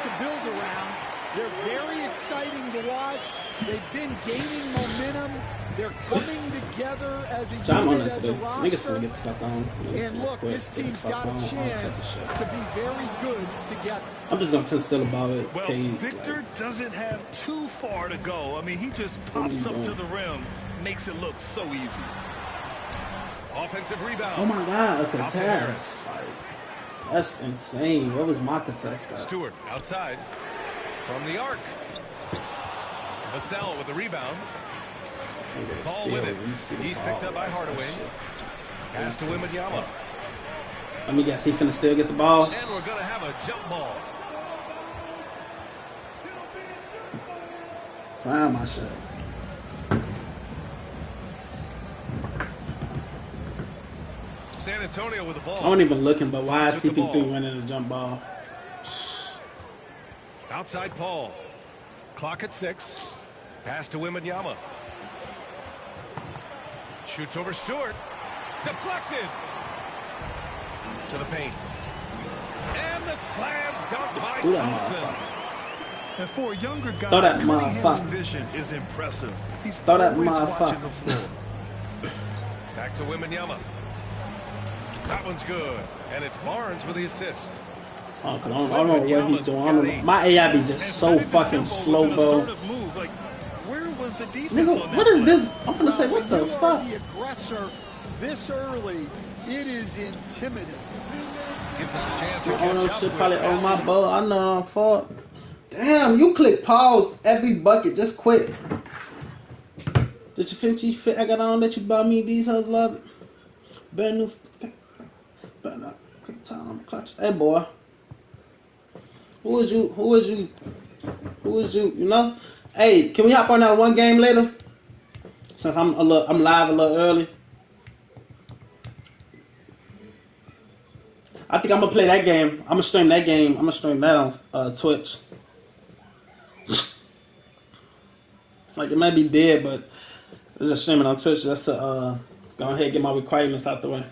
To build around. They're very exciting to watch. They've been gaining momentum. They're coming together as a unit, as a roster.
Niggas finna get the fuck on.
And look, this team's got a chance to be very good together.
I'm just gonna still about it.
Well, Victor doesn't have too far to go. I mean, he just pops up to the rim, makes it look so easy.
Offensive rebound.
Oh my God, a contest. Like, that's insane. What was my contest at?
Stewart outside from the arc. Vassell with the rebound. Ball with it. He's picked up by Hardaway. Pass to Wembanyama.
Let me guess, he finna still get the ball.
And we're gonna have a jump ball.
Find my shit.
San Antonio with the ball.
I wasn't even looking, but why is CP3 winning the jump ball?
Outside Paul. Clock at 6. Pass to Wembanyama. Shoots over Stewart. Deflected. To the paint. And the slam dunk by Thompson.
And for a younger guy,
throw that
Cunningham's
motherfucker.
vision is impressive. He's
Throw that
always
motherfucker.
watching the floor.
Back to Wembanyama. That one's good. And it's Barnes with the assist.
Oh, cause I don't know what he's doing. I don't know. My AI be just so fucking slow, bro.
Like, where was the defense
Nigga,
on that
what is
play?
this? I'm gonna say, what the fuck?
The aggressor this early, it is intimidating.
Gives us a chance to
I don't know,
catch up
shit
with
probably
them.
on my boat. I know I'm fault. Damn, you click pause every bucket. Just quit. Did you fancy fit I got on that you bought me? These hoes love it. Brand new. Better not quick time clutch. Hey boy. Who is you? Who is you? Who is you? You know? Hey, can we hop on that one game later? Since I'm live a little early. I think I'm gonna play that game. I'm gonna stream that game. I'm gonna stream that on Twitch. Like it might be dead, but it's just streaming on Twitch just to go ahead and get my requirements out the way.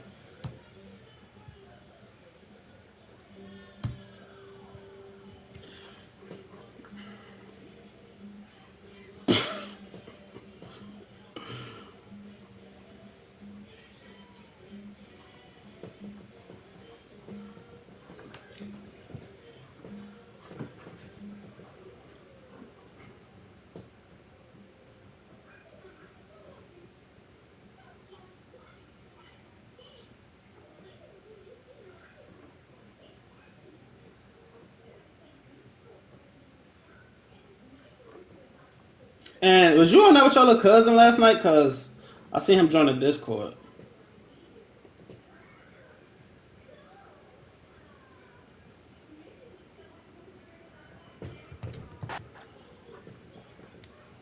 And was you on there with your little cousin last night? Cause I see him join the Discord.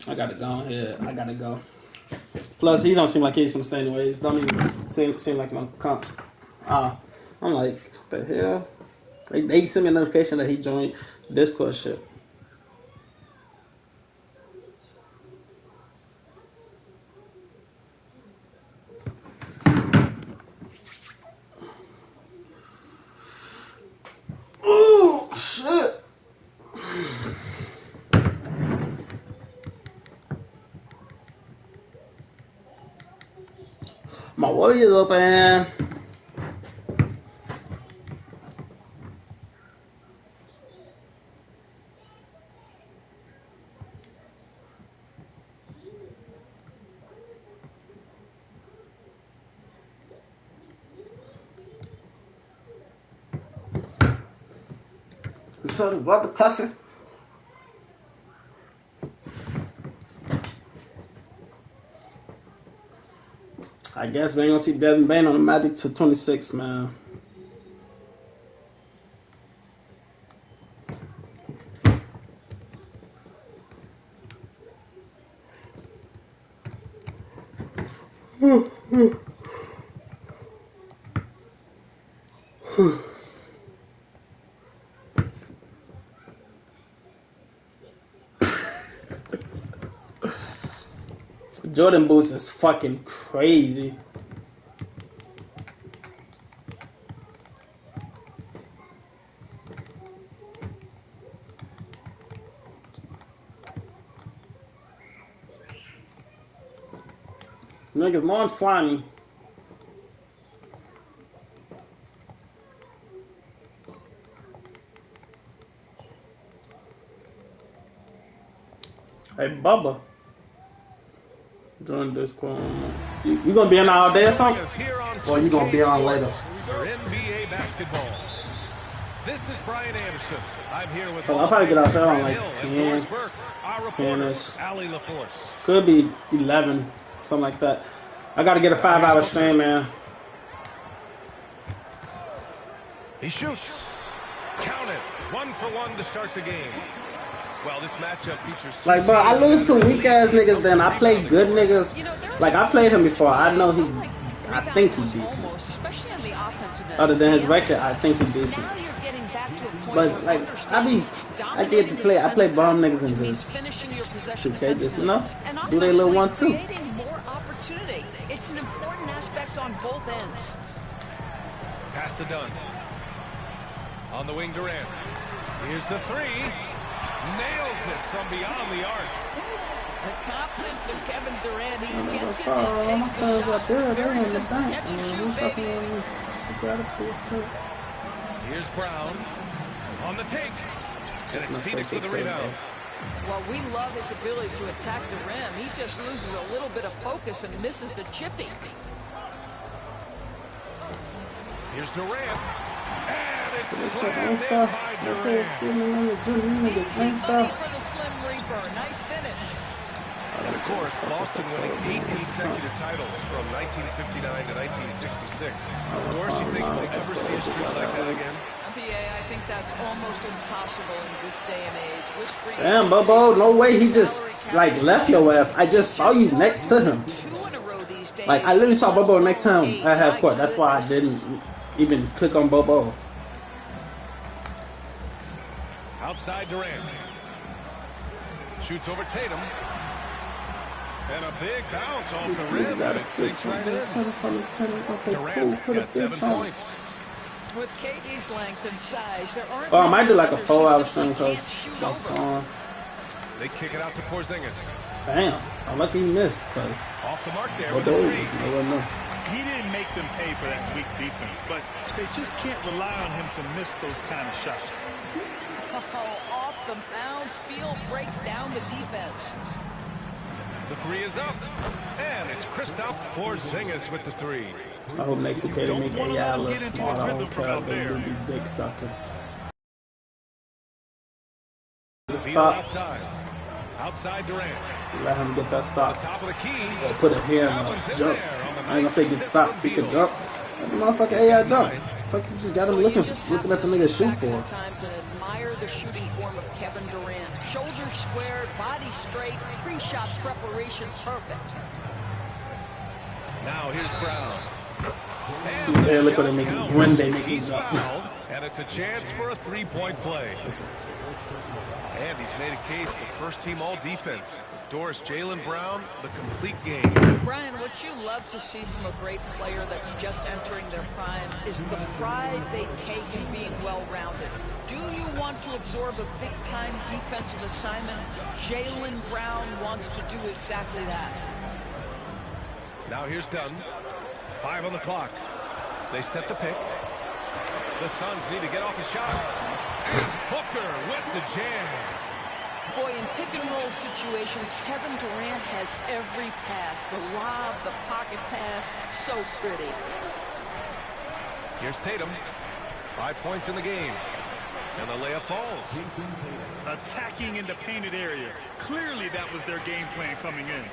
I gotta go ahead. I gotta go. Plus, he don't seem like he's gonna stay anyways. Don't even seem like no comp. I'm like, what the hell? They sent me a notification that he joined Discord shit. Oh shit! My Warriors up, man. So the rubber tussle. I guess we ain't gonna see Devin Bain on the Magic to 26, man. Jordan boots is fucking crazy. Niggas know I'm slimy. Hey, Bubba. Join Discord. You gonna be on all day or something? Or you gonna be on later?
NBA basketball. This is Brian Anderson. I'm here with
I'll probably get out there on like 10, 10-ish. Could be 11, something like that. I gotta get a 5-hour stream, man.
He shoots. Count it. 1 for 1 to start the game. Well, this matchup features
like, bro, I lose to weak ass niggas, then I play good niggas. Like, I played him before. I know he, I think he's decent. Other than his record, I think he's decent. But like, I get to play. I play bomb niggas and just 2K, just, you know, do their little 1-2.
It's an important aspect on both ends.
Pass to Dunn. On the wing, Durant. Here's the three. Nails it from beyond the arc.
The confidence of Kevin Durant. He gets it and takes the shot. Very simple catch and shoot, baby.
Here's Brown. On the take. And it's Phoenix with the rebound.
Well, we love his ability to attack the rim. He just loses a little bit of focus and misses the chippy.
Here's Durant. And it's slammed in by Durant.
Easy money for the Slim Reaper. Nice finish.
And of course, Boston winning 8 consecutive titles from 1959 to 1966. Doris, you think we'll ever see a streak like that again?
I think that's almost impossible in this day and age. With
damn, Bobo, no way he just like left your ass. I just saw you next to him. Like, I literally saw Bobo next to him at half court. That's why I didn't even click on Bobo.
Outside Durant. Shoots over Tatum. And a big bounce off the rim.
Got a 6 right in.
Durant's got 7 points.
With KD's length and size, there aren't.
Oh, I might do like a 4-hour stream because that song.
They kick it out to Porzingis.
Damn, I'm lucky he missed because
off the mark there.
He
didn't make them pay for that weak defense, but they just can't rely on him to miss those kind of shots.
Oh, off the bounce, Field breaks down the defense.
The three is up, and it's Kristaps Porzingis with the three.
I hope next week they make AI look smart. I don't care if they be dick sucking. Stop.
Outside Durant.
Let him get that stop.
Top of the key.
Or put a hand on jump. I ain't gonna say get stopped. He could jump. That motherfucker AI jump. Fuck, you just got him looking at the nigga shoot for.
Sometimes and admire the shooting form of Kevin Durant. Shoulders squared, body straight, pre-shot preparation perfect.
Now here's Brown.
And look what they make when they make him up.
And it's a chance for a three-point play.
Listen.
And he's made a case for first-team all-defense. Doris, Jaylen Brown, the complete game.
Brian, what you love to see from a great player that's just entering their prime is the pride they take in being well-rounded. Do you want to absorb a big-time defensive assignment? Jaylen Brown wants to do exactly that.
Now here's Dunn. 5 on the clock. They set the pick. The Suns need to get off the shot. Booker with the jam.
Boy, in pick-and-roll situations, Kevin Durant has every pass. The lob, the pocket pass, so pretty.
Here's Tatum. 5 points in the game. And the layup falls.
Attacking in the painted area. Clearly that was their game plan coming in.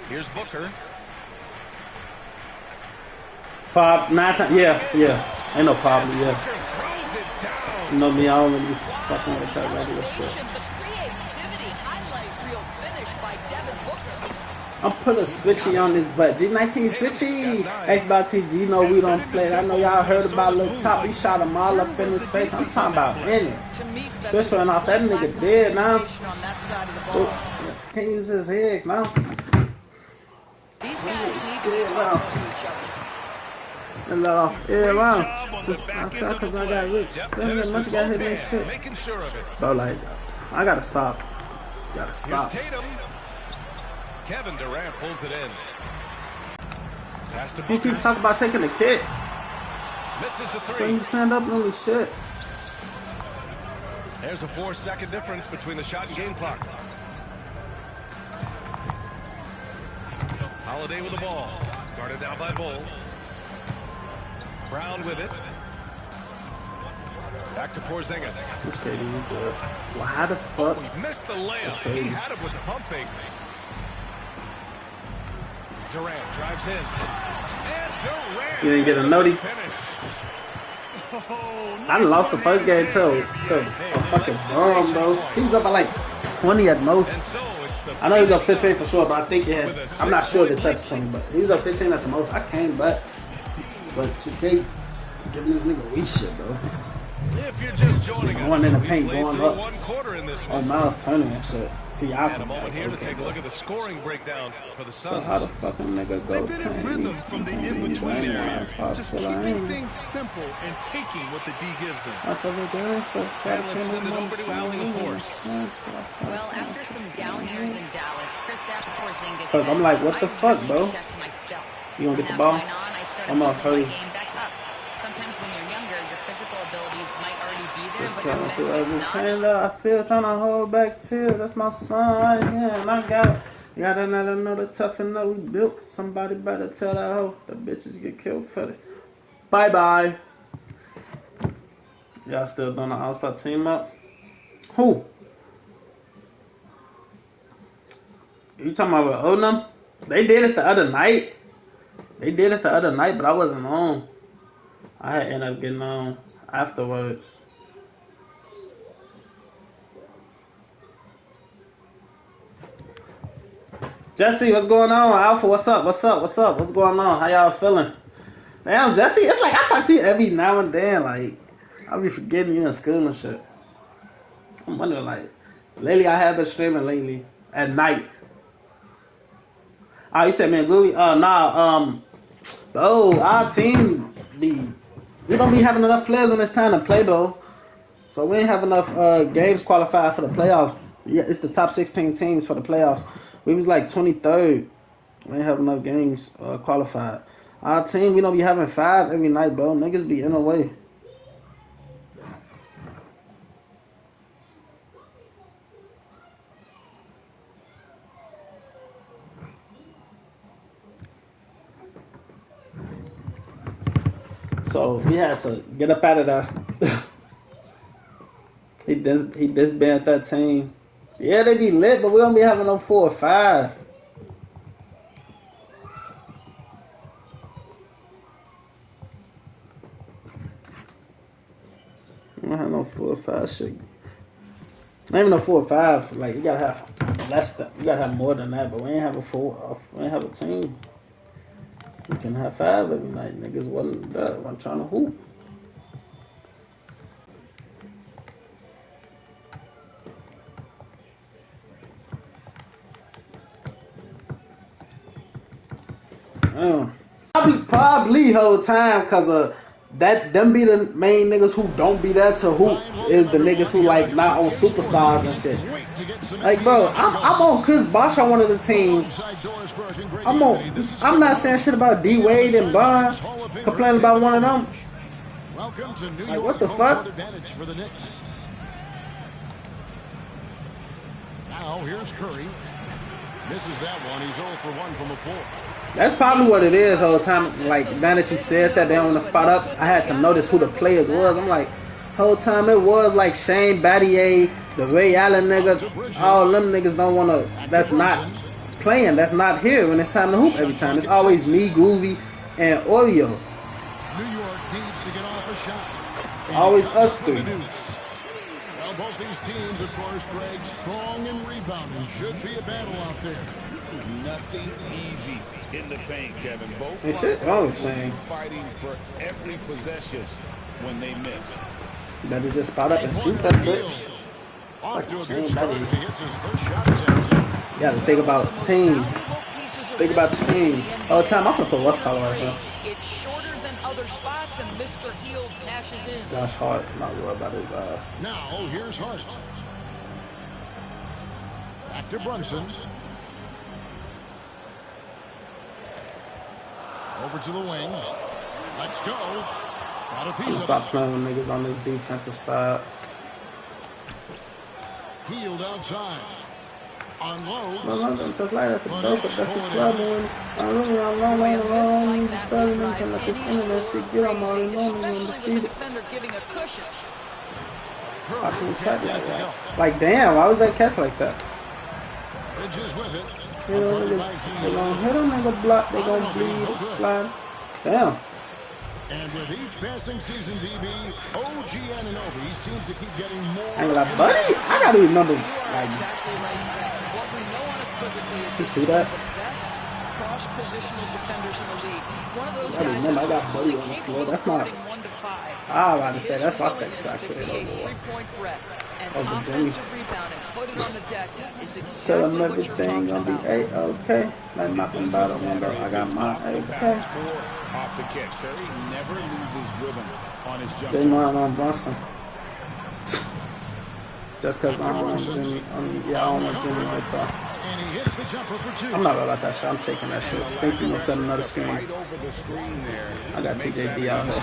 Here's Booker.
Pop, 9 times. Yeah. Ain't no problem, yeah. You know me, I don't really be fucking with that regular shit.
The creativity highlight reel finish by Devin Booker.
I'm putting a switchy on this butt. G19 switchy. X-Bot-TG, you know we don't play. I know y'all heard about Lil Top. We shot him all up in his face. I'm talking about in it. Switch went off. That nigga dead now. Oh, can't use his eggs now.
These guys need to be talking to each other.
And let off air out. Just because I got rich. Then much got hit in shit. But like, I gotta stop. Gotta stop.
Kevin Durant pulls it in.
He keep talking about taking the kick.
Misses the three.
So you stand up on the shit.
There's a 4-second difference between the shot and game clock. Holiday with the ball. Guarded down by Bull. Brown with it. Back to Porzingis.
This KD, you good. Well, how the fuck?
He missed the layup. He had him with the pump fake. Durant drives in. And Durant.
You didn't get a nutty. I lost the first game to a fucking bum, bro. He was up by like 20 at most. I know he was up 15 for sure, but I think it had, I'm not sure if it touched 20, but he was up 15 at the most. I came back. But 2K giving this nigga weak shit, bro.
If you're just joining us,
going in the paint, going up.
One quarter in this
oh, Miles turning and shit. See, I
had a moment here to take a look at the scoring breakdown for the Suns.
So how the fucking nigga go 10?
They've been in rhythm from the in-between areas, just keeping things simple and taking what the D gives them.
I try to
send it over to Allen the Force.
Well, after some down years in Dallas, Kristaps Porzingis
said, I'm like, what the fuck, bro? You gonna get the ball? I'm off 30.
Sometimes when you're younger, your physical abilities might already be there,
Just
but your mental is not.
I feel trying to hold back tears. That's my son right here, and I got another tough and that we built. Somebody better tell that hoe the bitches get killed for this. Bye bye. Y'all still doing the All-Star team up? Who? You talking about with Odom? They did it the other night. But I wasn't on. I had ended up getting on afterwards. Jesse, what's going on? Alpha, what's up? What's going on? How y'all feeling? Damn, Jesse, it's like I talk to you every now and then. Like, I'll be forgetting you in school and shit. I'm wondering, like, lately I have been streaming lately at night. Oh, you said, man, Louis? Our team we don't be having enough players when it's time to play, though. So we ain't have enough games qualified for the playoffs. Yeah, it's the top 16 teams for the playoffs. We was like 23rd. We ain't have enough games qualified. Our team, we don't be having 5 every night, bro. Niggas be in the way. So we had to get up out of there. he disbanded that team. Yeah, they be lit, but we don't be having no 4 or 5. We don't have no 4 or 5 shit. Not even no 4 or 5. Like, you gotta have less than, you gotta have more than that. But we ain't have a 4. We ain't have a team. We can have 5 every night. Niggas wasn't trying to hoop. Probably whole time because them be the main niggas who don't be there to hoop is the niggas who like not on superstars and shit. Like, bro, I'm on Chris Bosh on one of the teams. I'm not saying shit about D Wade and Bond complaining about one of them. Like, what the fuck?
Now here's Curry. Misses that one. He's 0 for 1 from the floor.
That's probably what it is the whole time. Like, now that you said that, they don't want to spot up. I had to notice who the players was. I'm like, whole time it was like Shane Battier, the Ray Allen nigga. All them niggas don't want to. That's not playing. That's not here when it's time to hoop every time. It's always me, Groovy, and Oreo.
New York needs to get off a shot.
Always us three.
Well, both these teams, of course, Greg, strong and rebounding. Should be a battle out there. Nothing easy in the paint, Kevin. Both
Hey, shit wrong with Shane.
fighting for every possession when they miss.
You better just spot up and shoot that bitch.
Off to a
Shane,
good start
buddy.
as he hits his first shot attempt.
You gotta think about the team. Think about the team. All the time, I'm gonna put what's color right now.
It's shorter than other spots, and Mr. Heald cashes in.
Josh Hart, not worried about his ass.
Now, here's Hart. Back to Brunson. Over to the wing. Let's go. Got a
I'm
piece
gonna
of
stop
it.
playing with niggas on this defensive side.
Heald outside. Unloads.
No, just like at the door, but that's his problem. I'm really alone. Telling them can let this internet shit get on all alone and undefeated. I can't tap like that. Like, damn, why was that catch like that?
Bridges with it.
You know, they gonna hit them, they gonna block, they gonna bleed, slide. Damn.
And with each passing season, DB, OG Anunoby seems to keep getting more.
I ain't like, buddy, I gotta remember, like, to see that.
Cross-positional defenders in the league. One of those
I remember, I got buddy on the floor. That's not. I was about to say, that's my sex shot. Oh, the Jimmy. Tell them everything gonna be A-okay. Like knocking by the window, I got my A-okay.
Off the catch. Curry never loses rhythm on his jump.
They know I'm on Brunson. Just because I don't want Jimmy. I don't want Jimmy like that.
And he hits the jumper for two.
I'm not about that shit. I'm taking that shit. Think you gonna set another screen. I got TJB out here.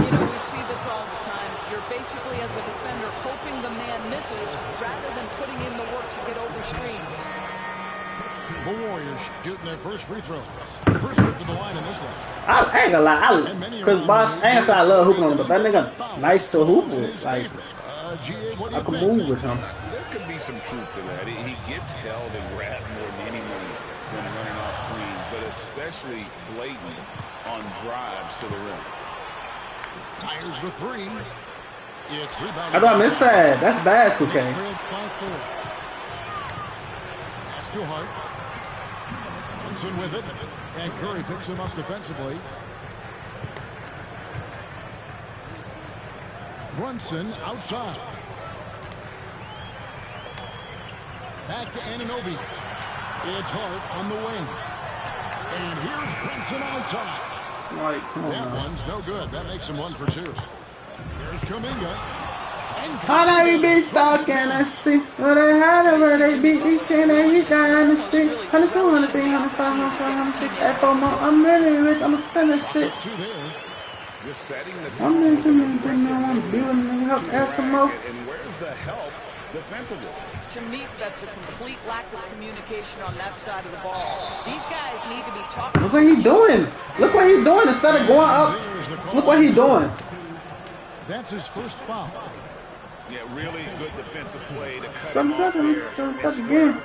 You know, we see this all the time. You're basically, as a defender, hoping the man misses rather than putting in the work to get over screens.
The Warriors shooting their first free throws. First trip to the line in this one.
I ain't gonna lie. Chris Bosh, I ain't gonna say I love hooping on him, but that nigga nice to hoop with. Like, I can move with him.
There could be some truth to that. He gets held and grabbed more than anyone when running off screens, but especially blatant on drives to the rim. Fires the three. It's rebounded.
How do I miss that? That's bad, 2K.
That's too hard. Brunson with it, and Curry picks him up defensively. Brunson outside. Back to Anunoby. It's Hart on the wing. And here's Brunson outside.
Like, come on,
That
man.
one's no good. That makes him 1 for 2. Here's Kuminga.
How that we be stalking and see where they had it, where they beat these shit, they hit down the street. 100, 200, 300, 500, 400, 600, 4 more. I'm really rich, I'ma spend this shit.
Two there.
Just setting the
I'm
tone.
into me, I wanna be with me, help add some more.
And where's the help defensively?
To me, that's a complete lack of communication on that side of the ball. These guys need to be talking.
Look what he doing. Look what he doing instead of going up. Look what he doing.
That's his first foul.
Yeah, really good defensive play to cut
Come
him off there.
touch again.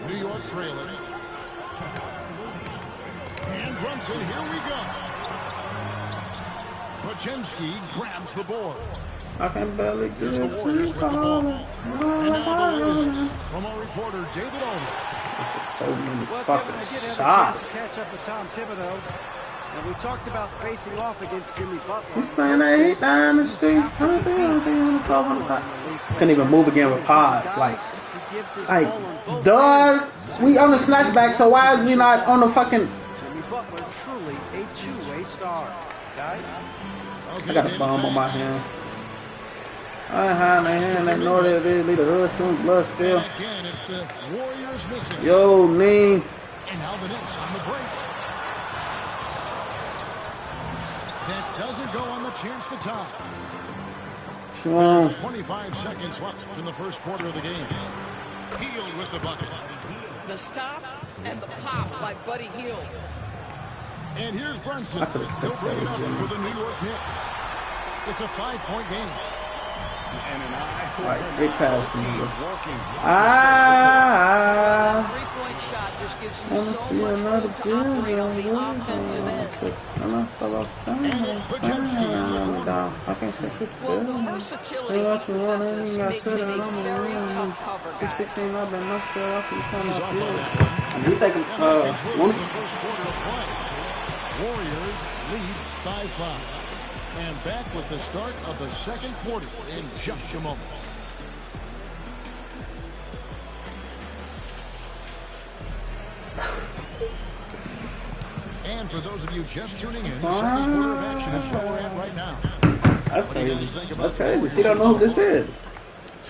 New York trailer. And Brunson, here we go. Pajemski grabs the board.
I can barely get
Here's the
it.
Warriors with the ball. And now the latest from our reporter, David Older.
This is so many
Well,
fucking
Kevin, I did have a chance
shots.
to catch up with Tom Thibodeau, and we talked about facing off against Jimmy Butler.
He's playing that heat down the street. 100, 300, 300, 400. Couldn't even move again with pods. Like, duh. We on the snatchback, so why are we not on the fucking...
Jimmy Butler, truly a two-way star. Guys?
I got a bomb on my hands. I had my hand, they know that they leave the hood soon, blood spill.
Again, it's the Warriors missing.
Yo, Ning.
And now the Knicks on the break. That doesn't go on the chance to tie.
Strong.
25 seconds left in the first quarter of the game. Hield with the bucket.
The stop and the pop by Buddy Hield.
And here's Brunson.
I could have
He'll
took
bring it
that,
up
Jimmy.
for the New York Knicks. It's a 5-point game.
And an eye for
Like,
him.
great pass to me.
Working.
Three-point shot just gives you
Wanna
so
see
much
another
room to operate on the offensive end.
I'm not stop spinning. can't check this
Well,
bill.
the versatility he possesses makes him a very tough cover, guys.
16 up and not sure if he's trying to appeal.
And
he thinking,
the first quarter of play. Warriors lead by 5. And back with the start of the second quarter in just a moment. And for those of you just tuning in, the second quarter of action is where we're at right now.
That's crazy. That's crazy. She don't know who this is.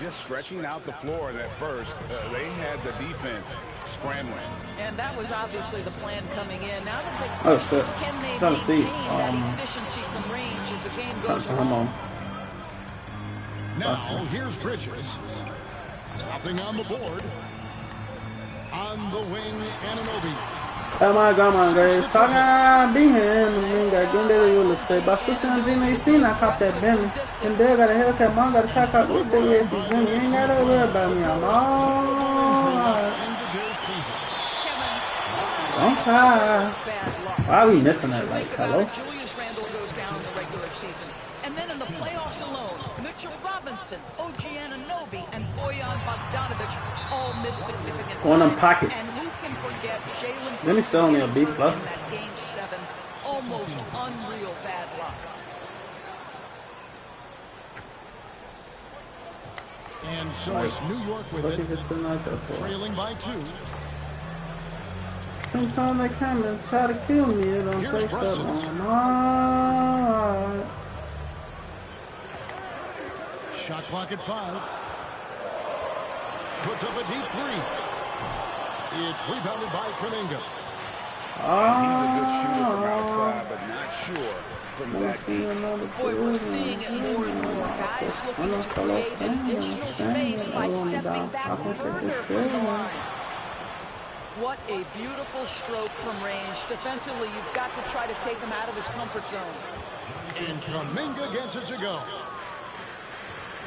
Just stretching out the floor at first. They had the defense scrambling.
And that was obviously the plan coming in. Now that can they
maintain
that efficiency from range as the game goes on?
Now, here's Bridges. Nothing on the board. On the wing, Anunoby.
Come on, guys. Talking beat him. And got Green Day real estate. But sister and Gina, you seen I caught that Bentley. And they got a haircut. Mom got a shot out with the way she's in. You ain't got to worry about me. I'm all don't cry. Why are we missing that? Like, hello?
Julius Randle goes down in the regular season. And then in the playoffs alone, Mitchell Robinson, OG Anunoby, and Bojan Bogdanovic all miss significant
One of them pockets.
And who can forget Jalen
Then he's still only a B+.
That game 7, almost unreal bad luck.
And so it's New York with it, trailing by 2.
Sometimes they come and try to kill me. It don't take that long.
Shot clock at 5. Puts up a deep 3. It's rebounded by Kuminga.
He's a good shooter from outside, but not sure from that deep.
Boy, we're seeing it more and more. Guys looking to create additional space by stepping back further from the line. What a beautiful stroke from range. Defensively, you've got to try to take him out of his comfort zone.
And Kuminga gets it to go.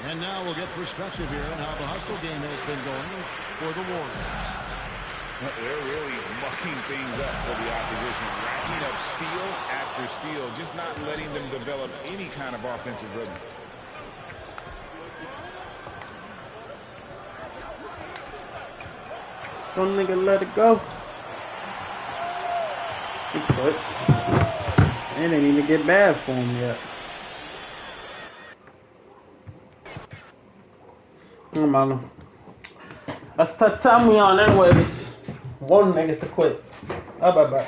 And now we'll get perspective here on how the hustle game has been going for the Warriors.
They're really mucking things up for the opposition, racking up steal after steal, just not letting them develop any kind of offensive rhythm.
Some nigga let it go. He quit. It ain't even get bad for him yet. Man. That's the time we on anyways. One niggas to quit. Bye.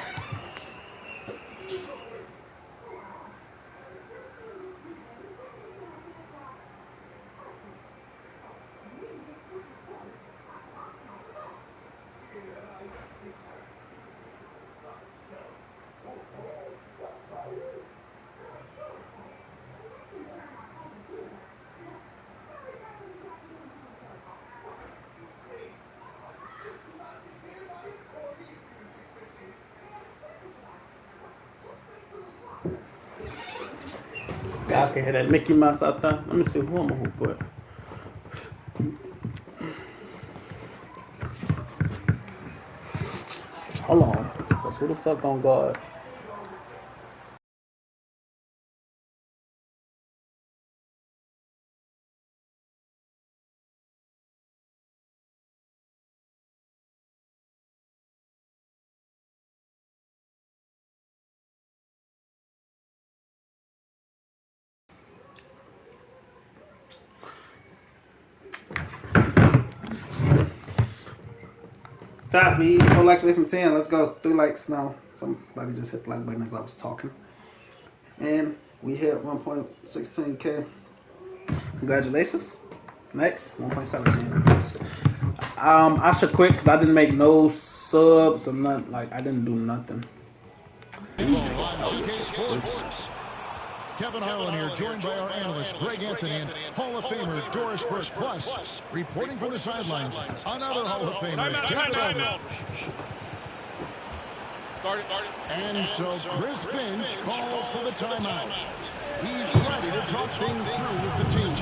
Y'all can hear that Mickey Mouse out there. Let me see who I'm gonna put. Hold on. Cause who the fuck on guard? Top, we 4 likes away from 10. Let's go. 3 likes now. Somebody just hit the like button as I was talking. And we hit 1.16K. Congratulations. Next, 1.17. I should quit because I didn't make no subs or nothing. Like, I didn't do nothing.
Kevin Harlan here, joined by our analyst, Greg Anthony, and Hall of Famer Doris Burke. Plus, reporting from the sidelines, another Hall of Famer, David Aldridge. And so Chris Finch calls for the timeout. He's ready to talk things through with the team.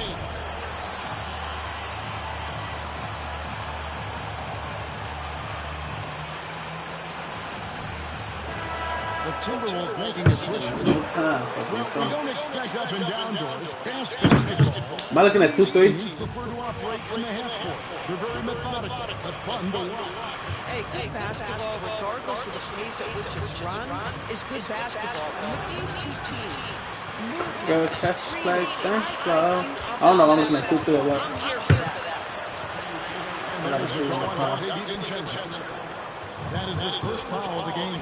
The Timberwolves making a switch. We don't expect
up and down doors, fast basketball.
Am I looking at 2-3?
Prefer to operate in the half court. They're very methodical, but fun to watch.
Hey, good basketball, regardless of the pace at which it's run, is good basketball. And with these two teams,
Go chest play, thanks, slow. I don't know if I'm looking at 2-3 or what. I gotta see one more time.
That is his first foul of the game.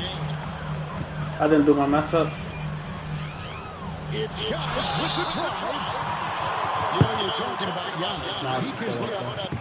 I didn't do my matchups.
It's Giannis with the drive. You know, you're talking about Giannis.
Nice.
He can put up.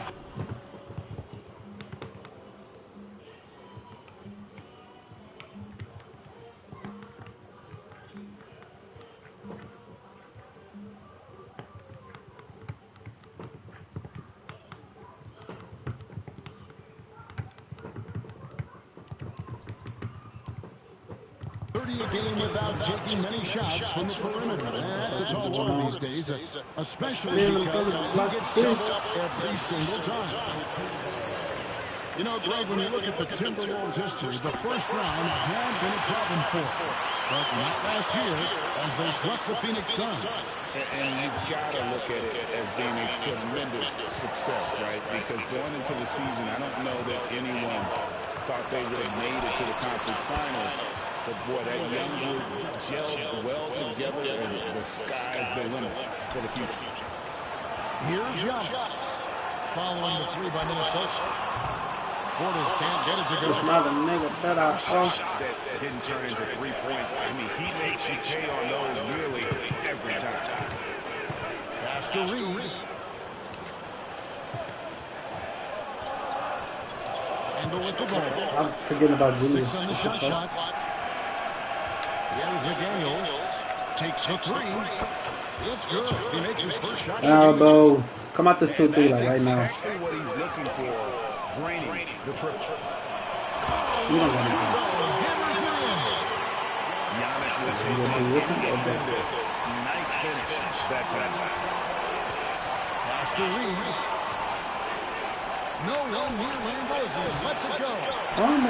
A game without taking many shots from the perimeter. That's a tall order these days, especially because he gets doubled every single time. You know, Greg, when you look at the Timberwolves' history, the first round had been a problem for them, but not last year as they swept the Phoenix Suns.
And you've got to look at it as being a tremendous success, right? Because going into the season, I don't know that anyone thought they would have made it to the conference finals. But boy, that young group gelled well together, and the sky's the limit for the future.
Here's Giannis, following the three by Minnesota. Portis can't get it to go.
Shot that didn't turn into 3 points. I mean, he makes you pay on those nearly every time.
Pass to Reed. Handle with the ball.
I'm forgetting about Julius.
6 on the shot. Here's McDaniels. Takes a three. It's good. He makes his first shot.
Elbow. Come out this 2-3 like right now.
Exactly what he's looking for. Draining the triple.
You don't want to do
Giannis was defended. Nice finish that time.
Pass to Reed. No one near Lambeau. Lets it go.
Come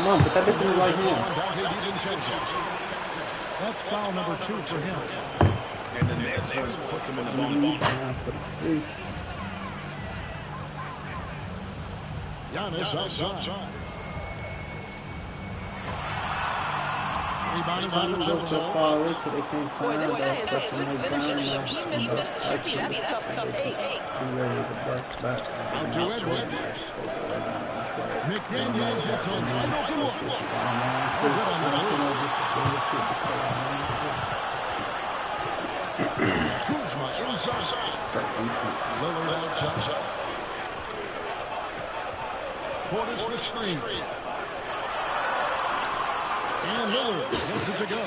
on, put that bitch in the right hand.
That's foul number 2 for him.
And the next one puts him in the ball.
Giannis outside. Rebounded by the Timberwolves.
Far away till they can't find that special move down.
That's tough 8.
Out to Edwards. McDaniels gets on wide open look. Kuzma inside. Lillard outside. Portis the screen. And Lillard gets it to go.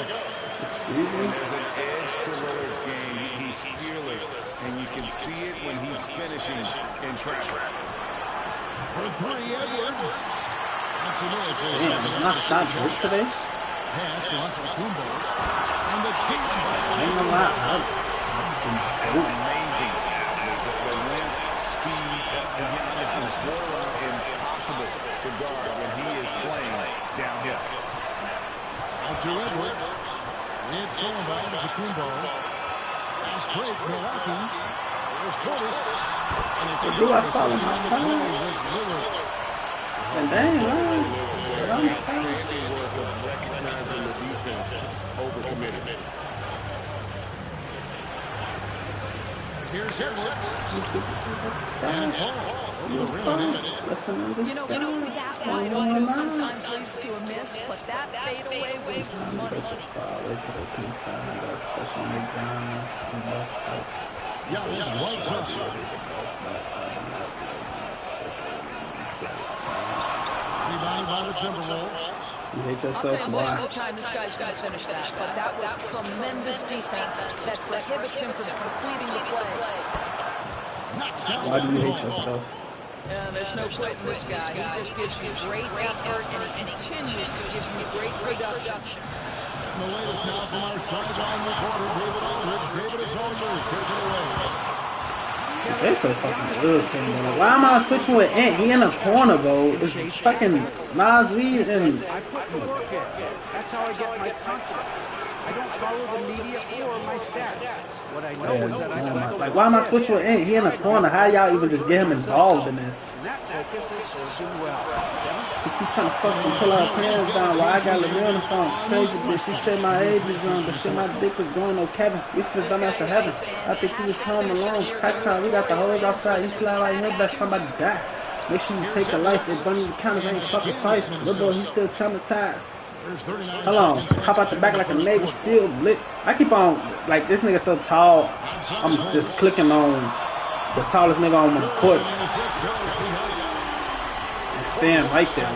Excuse me?
There's an edge to Lillard's game. He's fearless, and you can see it when he's finishing in traffic.
For 3, Edwards. That's a miss.
Damn, it's not shot good today.
Pass to Antetokounmpo. And the team.
I ain't gonna lie.
Amazing athlete. The length, speed, Giannis is borderline impossible to guard when he is playing downhill.
Out to Edwards. It's stolen by Antetokounmpo. Fast break, Milwaukee. There's Portis. And it's a
and dang,
Outstanding work of recognizing the defense overcommitted.
Here's Edwards. And
that wide open sometimes leads to a miss, but that fadeaway was money. Rebounded by the Timberwolves.
You hate yourself,
why? There's no time this guy's going to finish that, but that was tremendous defense that prohibits him from completing the play.
Why do you hate yourself?
There's no quitting this guy. He just gives you great effort, and he continues to give you great production.
The latest now from our sideline reporter, David Aldridge. David, it's all yours. Take it away.
They're so fucking irritating, man. Why am I switching with Ant? He in the corner, bro. It's fucking Nas Reed and...
I put the work in. That's how I get my confidence. I don't follow the media or my stats. What I know is that I
like, why am I switching with Ant? He in the corner. How y'all even just get him involved in this?
And that focus has served him well.
She keep trying to fucking pull her pants down while I got Lemire on the phone. Crazy bitch. She said my age is young, but shit, my dick was going no Kevin. Reached the dumbass to heaven. I think he was home alone. Tax time, we got the hoes outside. You slide right here, bet somebody die. Make sure you take a life. It don't even count if it ain't fucking twice. Little boy, he's still traumatized. Hold on, hop out the back like a Navy SEAL blitz. I keep on, like, this nigga so tall, I'm just clicking on the tallest nigga on the court. And stand right there.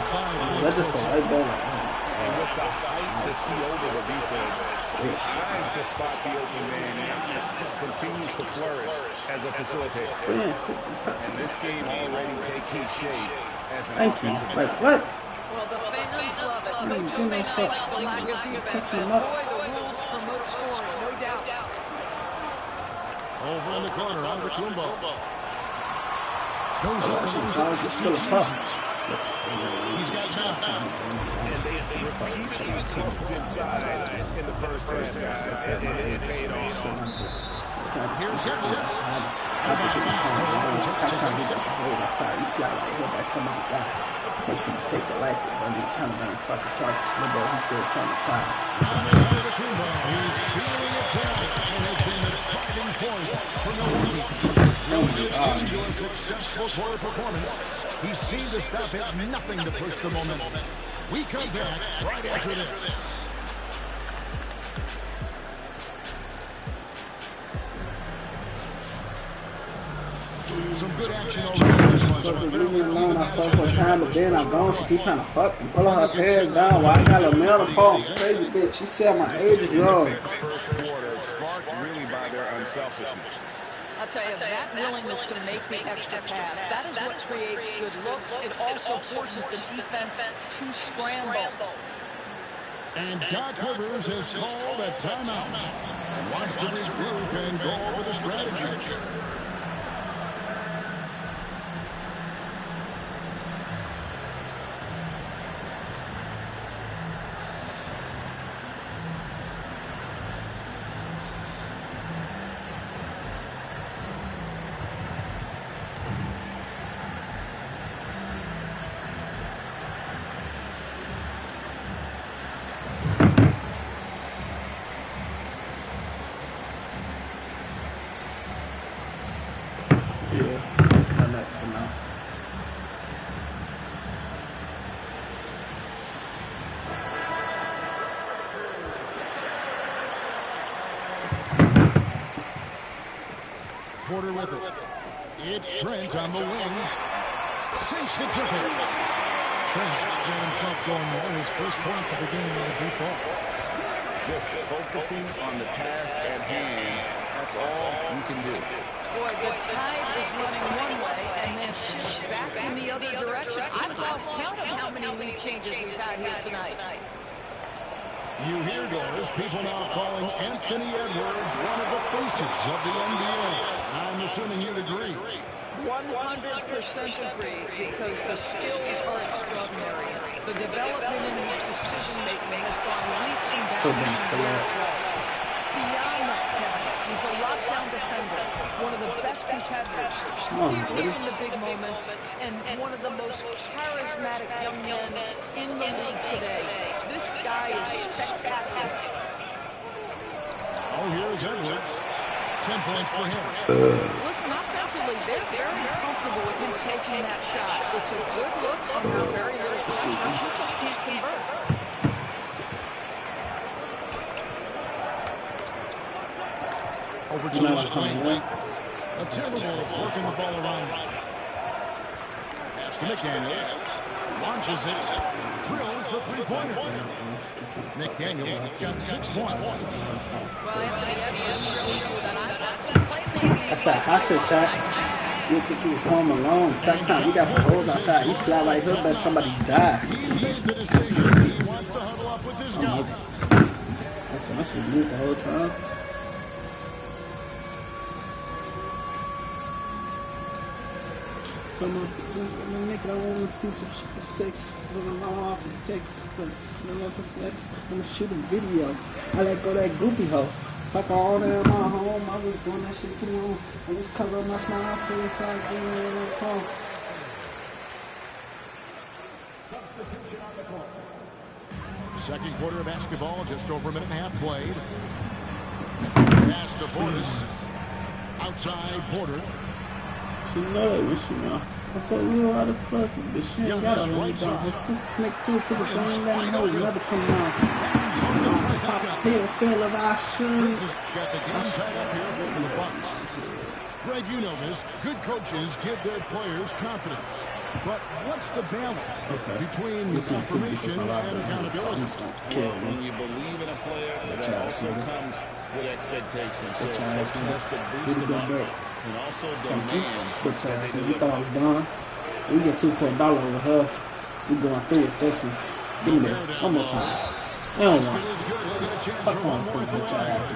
Let's just go right there.
And with the height to see over the defense, he tries to spot the open man. Giannis continues to flourish as a facilitator. And this game already taking shape as an offensive.
Like, what?
Well, the fans love it. Coaches may not like the lack of defense, but boy, the rules promote scoring, no doubt.
Over in the corner, on the Kumbo. Goes up and he's got time.
And they repeatedly closed inside in the first half, guys, and it's paid off.
Here's Edwards.
Make sure you take the life. It don't even count if fucking twice. Remember, he's still traumatized.
He's feeling it down and has been a driving force for Milwaukee. Into a successful quarter performance. He seemed to stop at nothing to push the momentum. We come back right after this. Some good action over this one.
Leave me alone. I fuck for time, but then I'm gone. She keep trying to fuck and pull her pants down while I got a mail to phone. Crazy bitch. She said my age is young.
First quarter sparked really by their unselfishness.
I'll tell you, that willingness to make the extra pass, that is what creates good looks. It also forces the defense to scramble.
And Doc Rivers has called a timeout. Wants to regroup and go over the strategy. Porter with it. It's Trent on the wing. Sinks the triple. Trent got himself going there. His first points of the game on a deep ball.
Just focusing on the task at hand. That's all you can do.
Boy, the tide is running one way and then shifts back in the other direction. I've lost count of how many lead changes we've had here tonight.
You hear those people now calling Anthony Edwards one of the faces of the NBA. I'm assuming you'd agree.
100% agree, because the skills are extraordinary. The development in his decision-making has gone leaps and bounds from where it was. Beyond that, Kevin, he's a lockdown defender, one of the best competitors, fearless in the big moments, and one of the most charismatic young men in the league today. This guy is spectacular.
Oh, here's Edwards. 10 points for him.
Listen, offensively, they're very comfortable with him taking that shot. It's a good look on how very little pressure. He just can't convert.
Over to the left wing. A Timberwolves working the ball around. Pass to McDaniels. Launches it. Drills the three-pointer. McDaniels got 6 points.
Well, Anthony Edwards showed you that I've got some playmaking.
That's that hot shit, chat. You think he was home alone. Tax time, we got the holes outside. He fly right here, but somebody die.
He's made the decision. He wants to huddle up with this guy.
That's what you the whole time. So my nigga, I want to see some shit for sex. I'm off the text, but let's shoot a video. I let go that goopy hoe. Fuck all that in my home. I was doing that shit too long. I just cover my smile for the side.
Second quarter of basketball, just over a minute and a half played. Pass to Portis. Outside Porter.
She know that when she know. What's so real out of fucking, but she ain't got a right down. Her sister snake too to the thing that knows never come down. Pop pill, feel of our shoes.
Got the game tied up here for the Bucks. Greg, you know this. Good coaches give their players confidence. But what's the balance between confirmation and accountability?
Well, when you believe in a player, that also comes with expectations. So coach has to boost them up and also demand that they deliver.
You thought I was done? We get $2 for $1 over her. We going through with this one. Give me this. One more time. And one. Fuck on with this bitch ass.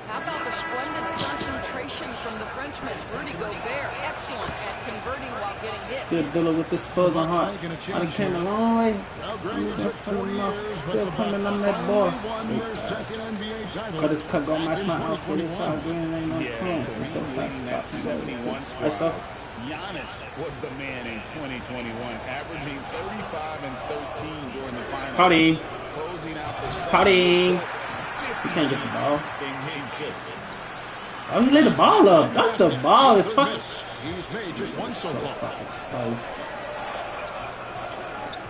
How about the splendid concentration from the Frenchman, Rudy Gobert? Excellent at converting while getting hit.
Still dealing with this fuzz on heart. I came a long way. Still putting on that ball. Cut this cut gonna match my outfit. It's all green. Ain't no plan. Let's go fast. Stop.
Giannis was the man in 2021, averaging 35 and 13 during the finals.
Party.
Closing out the
Party. You can't get the ball. Oh, he laid the ball up. That's the ball. It's fucking.
He's made just one so
fucking safe.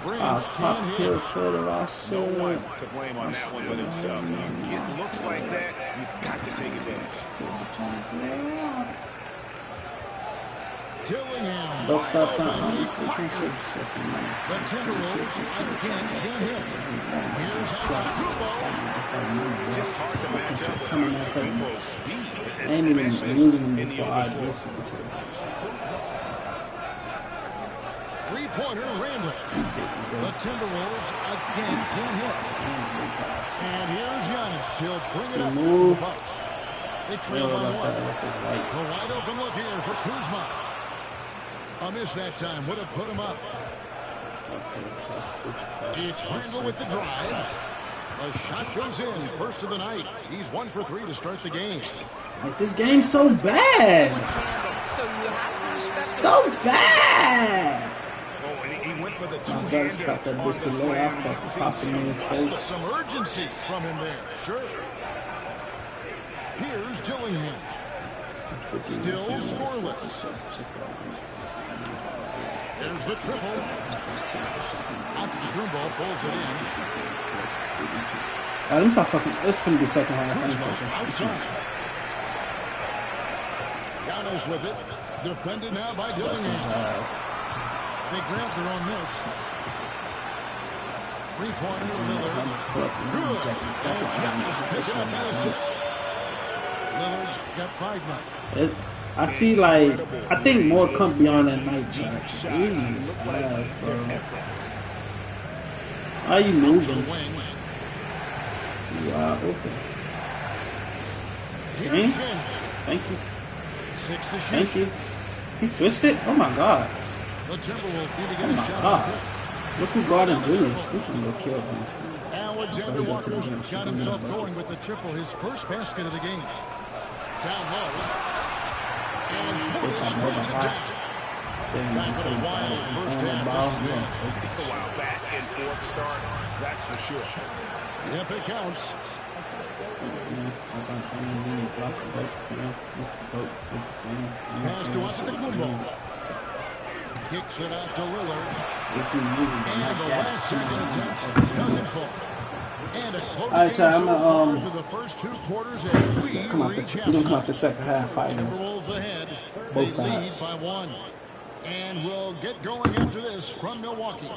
Pop here for the roster.
No one to blame on that one but himself. When you get looks like that, you've got to take advantage.
Dillingham.
Looked up and honestly can shit.
The Timberwolves again can't hit. Here's Antetokounmpo.
Just hard to match up with Antetokounmpo's speed,
ain't even using him
in the
before I do
open
something.
Three-pointer Randall. The Timberwolves again can't hit. And here's Giannis. He'll bring it up for the Bucks. They trail by one. A wide open look here for Kuzma. A miss that time would have put him up. It's Randall with the drive. A shot goes in. First of the night. He's 1 for 3 to start the game.
Like, this game's so bad. So bad.
Oh, and he went for the two-hander.
That's got that bitch to low aspect popping in his face.
Some urgency from him there. Sure. Here's Dillingham. Still scoreless. There's the triple. Antetokounmpo pulls it in.
Let me stop fucking. It's finna be second half.
Outside. Giannis with it. Defended now by Dillingham. They grabbed her on this. Three-pointer Lillard. Good. And Giannis picks up an assist. Lillard's got 5 now.
I see, like, I think more come beyond that night track. These niggas ass, bro. Why are you moving? You are open. See? Thank you. Thank you. He switched it? Oh my god.
The Timberwolves need to get
a shot. Look who guarding Julius. He's gonna go kill him.
Alexander Walker's got himself going with the triple, his first basket of the game. Down low. And Portis throws it down. Back with a wild first half.
A wild back and forth start, that's for sure.
Yep, it counts. Pass to Antetokounmpo. Kicks it out to Lillard. And the last second attempt doesn't fall. And a close game so far through the first 2 quarters as we reach
come out the second half fighting.
Timberwolves ahead.
Both
They
sides.
lead by 1. And we'll get going after this from Milwaukee.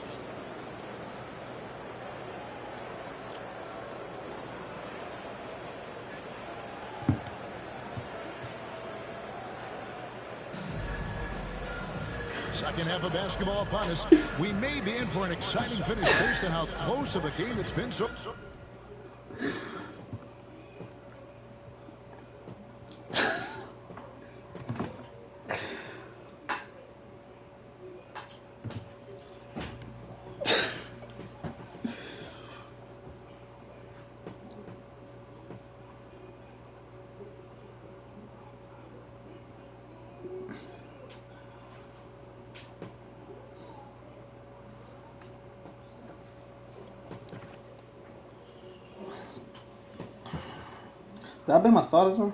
Second half of basketball upon us. We may be in for an exciting finish based on how close of a game it's been so.
That been my starters one?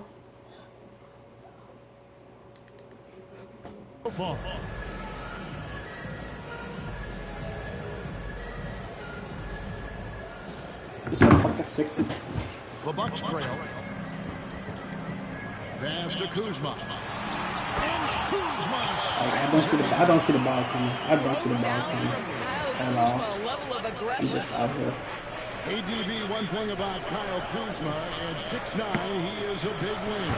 This is fucking sexy.
The Bucks trail. Pass to Kuzma. And Kuzma.
I don't see the ball coming. I don't see the ball coming at all. I'm just out here.
ADB, one thing about Kyle Kuzma, at 6'9", he is a big win.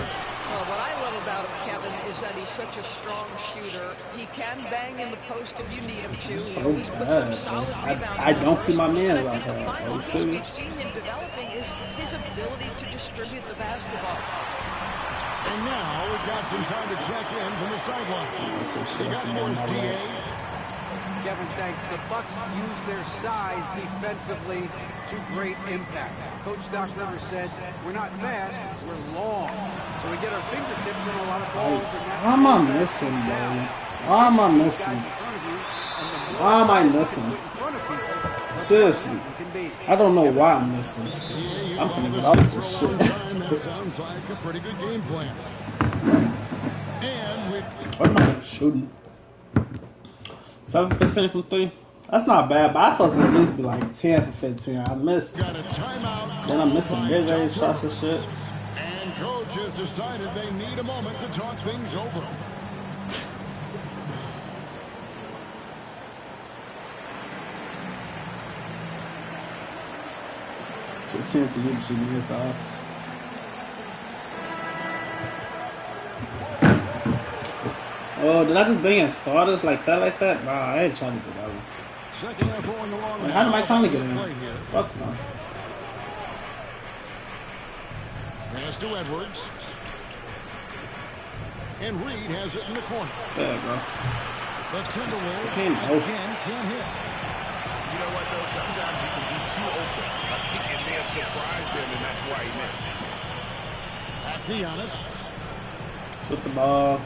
Well, what I love about him, Kevin, is that he's such a strong shooter. He can bang in the post if you need him to.
So
he always puts some solid rebounds.
I don't see my man
like
that.
The final piece we've seen him developing is his ability to distribute the basketball.
And now we've got some time to check in from the sideline. They got Morris DA.
Kevin, thanks. The Bucks use their size defensively to great impact. Coach Doc Rivers said, we're not fast, we're long. So we get our fingertips on a lot of balls.
Why am I missing, bro? Why am I missing? Why am I missing? Seriously. I don't know why I'm missing. I'm finna get out of this shit.
That sounds like a pretty good game plan. And
what am I shooting? 7-15 from 3. That's not bad, but I'm supposed to at least be like 10 for 15. I missed. Then I'm missing mid-range shots and shit.
And coach has decided they need a moment to talk things over.
So 10 to you, should be to us. Oh, did I just bring in starters like that? Nah, I ain't trying to do that one.
Second half going along.
Wait, how did my Conley get in? Fuck no.
Pass to Edwards. And Reed has it in the corner.
Yeah, bro.
The Timberwolves
can't
hit.
You know what, though? Sometimes you can be too open. I think it may have surprised him, and that's why he missed.
At Giannis.
Shoot the ball.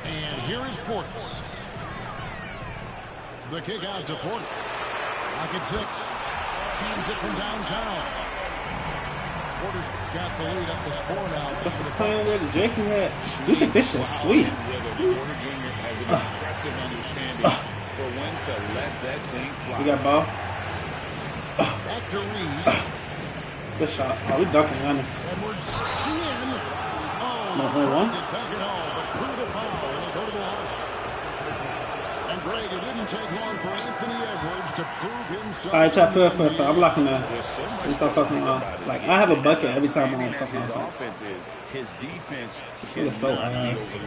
And here is Portis. The kick out to Portis. Pocket 6. Cans it from downtown. Portis got the lead up to 4 now.
What's the same way that Jakey had? You think this shit's sweet?
For when to let that thing fly.
We got ball.
Back to Reed.
Good shot. Oh, we dunking Giannis.
Edwards.
No, one.
Dunk it all, but through the foul, and they go to the line. And Greg, it didn't take long for Anthony Edwards to prove himself.
Alright, chat, fair. I'm blocking that. We start fucking like, I have a bucket every time I'm on fucking offense.
His defense
is so ass. I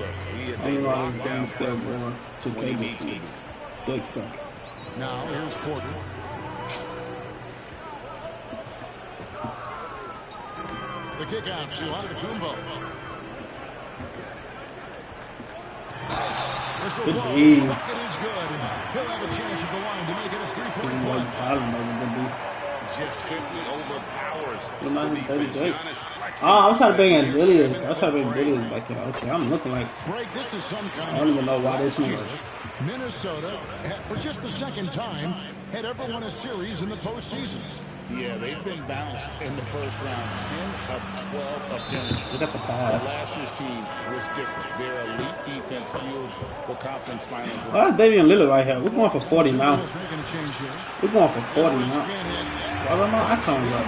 don't know why this game still going 2K just to dick suck.
Now, here's Porter. The kick out to Antetokounmpo.
Good D.
Bucket is good. He'll have a chance at the line to make it a three-point play.
I don't know what good
just simply overpowers.
I'm trying to bring in Julius. I'm trying to bring Julius back here. Okay, I'm looking like
this is some kind
I don't even know why this one.
Minnesota, for just the second time, had ever won a series in the postseason.
Yeah, they've been bounced in the first round. 10 of 12 appearances.
Look at the pass.
Last year's team was different. Their elite defense fueled the conference finals.
Why is Damian Lillard right here? We're going for 40 now. We're going for 40 now. I don't know. I can't up.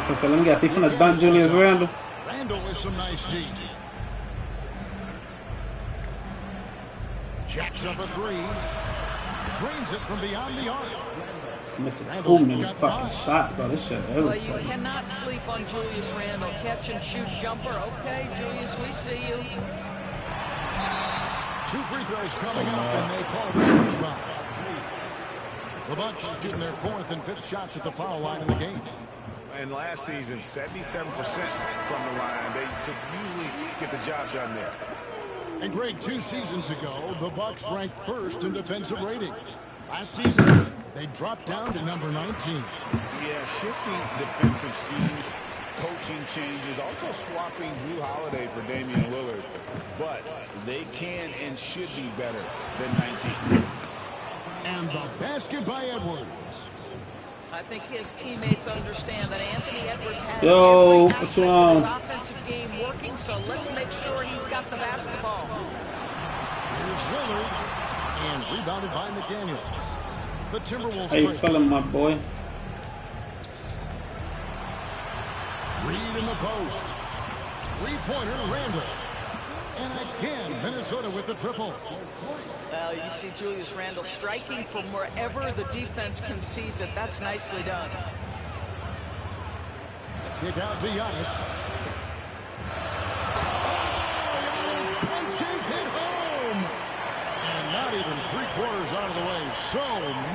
Okay, so let me guess. He finna dunk Julius Randle.
Randle with some nice D. Jacks up a 3. Drains it from beyond the arc.
Missing too many fucking shots, bro. This shit
Well, you cannot sleep on Julius Randle. Catch and shoot jumper. Okay, Julius, we see you.
2 free throws coming up, and they call this foul. The Bucks getting their 4th and 5th shots at the foul line in the game.
And last season, 77% from the line. They could usually get the job done there.
And Greg, 2 seasons ago, the Bucks ranked 1st in defensive rating. Last season, they dropped down to number 19.
Yeah, shifting defensive schemes, coaching changes, also swapping Drew Holiday for Damian Lillard. But they can and should be better than 19.
And the basket by Edwards.
I think his teammates understand that Anthony Edwards has
Yo, what's wrong?
His offensive game working, so let's make sure he's got the basketball.
Here's Lillard, and rebounded by McDaniels. The Timberwolves.
How you feeling, my boy?
Reed in the post. Three-pointer, Randall. And again, Minnesota with the triple.
Well, you see Julius Randle striking from wherever the defense concedes it. That's nicely done.
Kick out to Giannis. Giannis punches it home. And not even three-quarters out of the way. So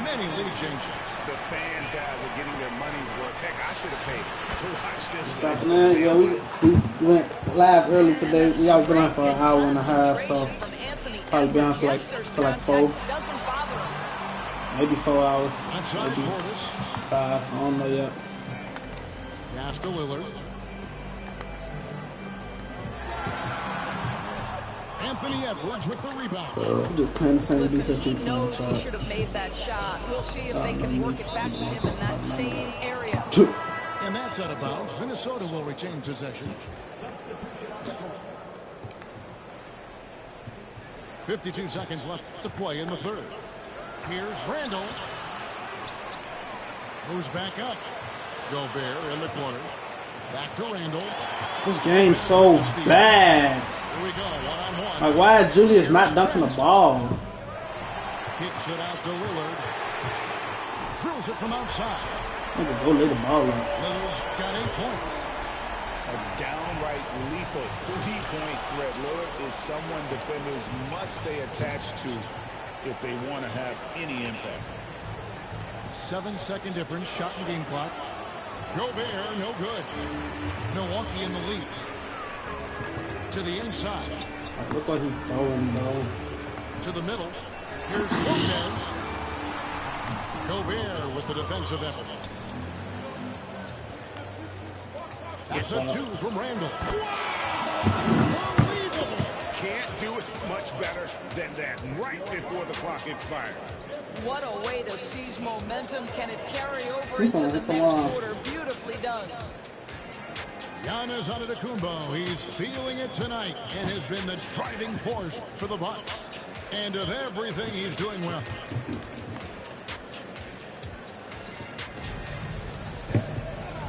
many lead changes.
The fans, guys, are getting their money's worth. Heck, I should have paid to watch this.
Stop, man. Yeah, we went live early today. We all been on for an hour and a half, so probably be on for like till like 4. Maybe 4 hours. Maybe 5. I don't know yet.
Pass to Lillard. Anthony Edwards with the rebound.
Just playing the same defense
he knows he should have made that shot. We'll see if they can work it back to him in that same area.
And that's out of bounds. Minnesota will retain possession. 52 seconds left to play in the third. Here's Randall. Moves back up. Gobert in the corner. Back to Randall.
This game's so bad.
Here we go, one-on-one.
Like, why is Julius not dunking the ball?
Kicks it out to Lillard. Drills it from outside.
Go lay the ball up.
Lillard's got 8 points.
A downright lethal three-point threat. Lillard is someone defenders must stay attached to if they want to have any impact.
7-second difference, shot and game clock. Gobert, no good. Milwaukee in the lead. To the inside.
Look what he's throwing, though.
To the middle. Here's Lopez. Gobert with the defensive effort. It's a 2 from Randall. Unbelievable.
Can't do it much better than that right before the clock expires.
What a way to seize momentum. Can it carry over into the next quarter? Beautifully done.
Giannis Antetokounmpo, he's feeling it tonight and has been the driving force for the Bucks. And of everything, he's doing well.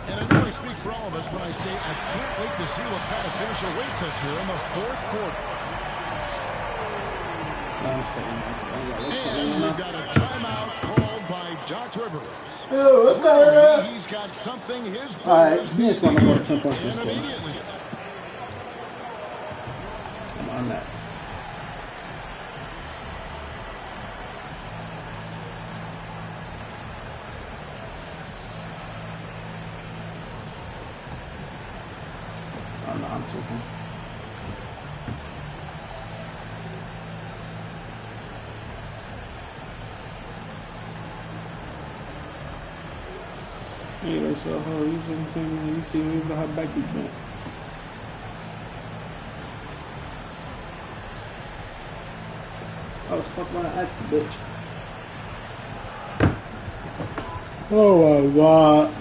And I know I speak for all of us when I say I can't wait to see what kind of finish awaits us here in the fourth quarter. And we've got a timeout called by Doc Rivers. He's got something his
Alright, he ain't going to go to 10 points this quarter. I'm on that. Oh, no, I'm taking. Anyway, so you see me with her back deep bent. I was fucking around at the bitch. Oh my god.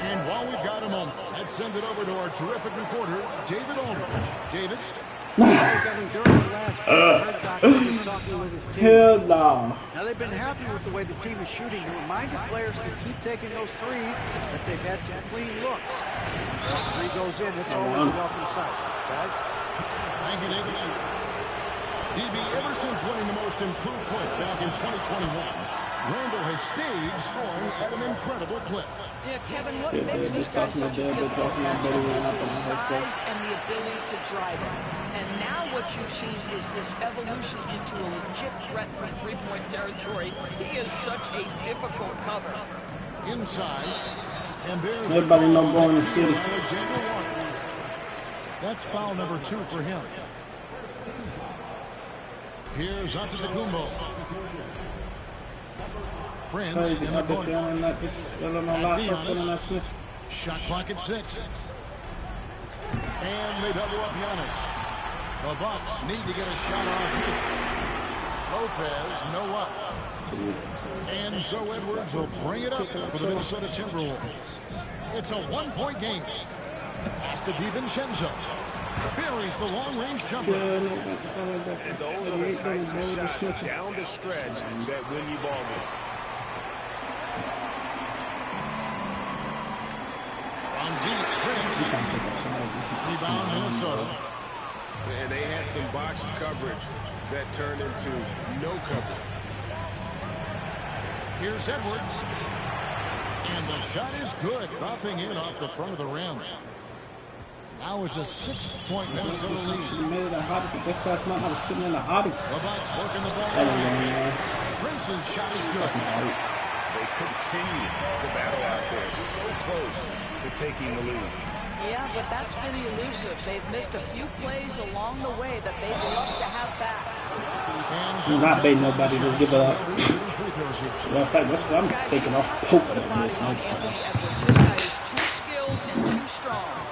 And while we've got a moment, let's send it over to our terrific reporter, David Aldridge. David?
During the last game, I heard Doc Rivers talking with his team.
Hell no.
Now, they've been happy with the way the team is shooting. He reminded players to keep taking those threes, that they've had some clean looks. So if three goes in, it's always a welcome sight. Guys?
Thank you, David. DB, ever since winning the most improved player back in 2021, Randall has stayed scoring at an incredible clip.
Yeah, Kevin, what makes this guy such a difficult matchup is his size and the ability to drive it. And now what you've seen is this evolution into a legit threat from three-point territory. He is such a difficult cover.
Inside, and there's
everybody know going to city.
That's foul number 2 for him. Here's Antetokounmpo. Prince in the corner. And Giannis. Shot clock at 6. And they double up Giannis. The Bucks need to get a shot off here. Lopez, no up. And so Edwards will bring it up for the Minnesota Timberwolves. It's a 1-point game. Pass to DiVincenzo. Buries the long-range jumper.
And those are the types of shots down the stretch that win you ball game.
On deep, Prince. Rebound, Minnesota.
And they had some boxed coverage that turned into no coverage.
Here's Edwards. And the shot is good, dropping in off the front of the rim. Now it's a 6-point Minnesota lead.
Just last night I was sitting in the hottie.
The Bucks working the ball. Prince's shot is good.
They continue to battle out there, so close to taking the lead.
Yeah, but that's been elusive. They've missed a few plays along the way that they'd love to have back.
I'm not baiting nobody, just give it up. Well, in fact, that's what I'm taking off hoping on this next time.
This guy is too skilled and too strong.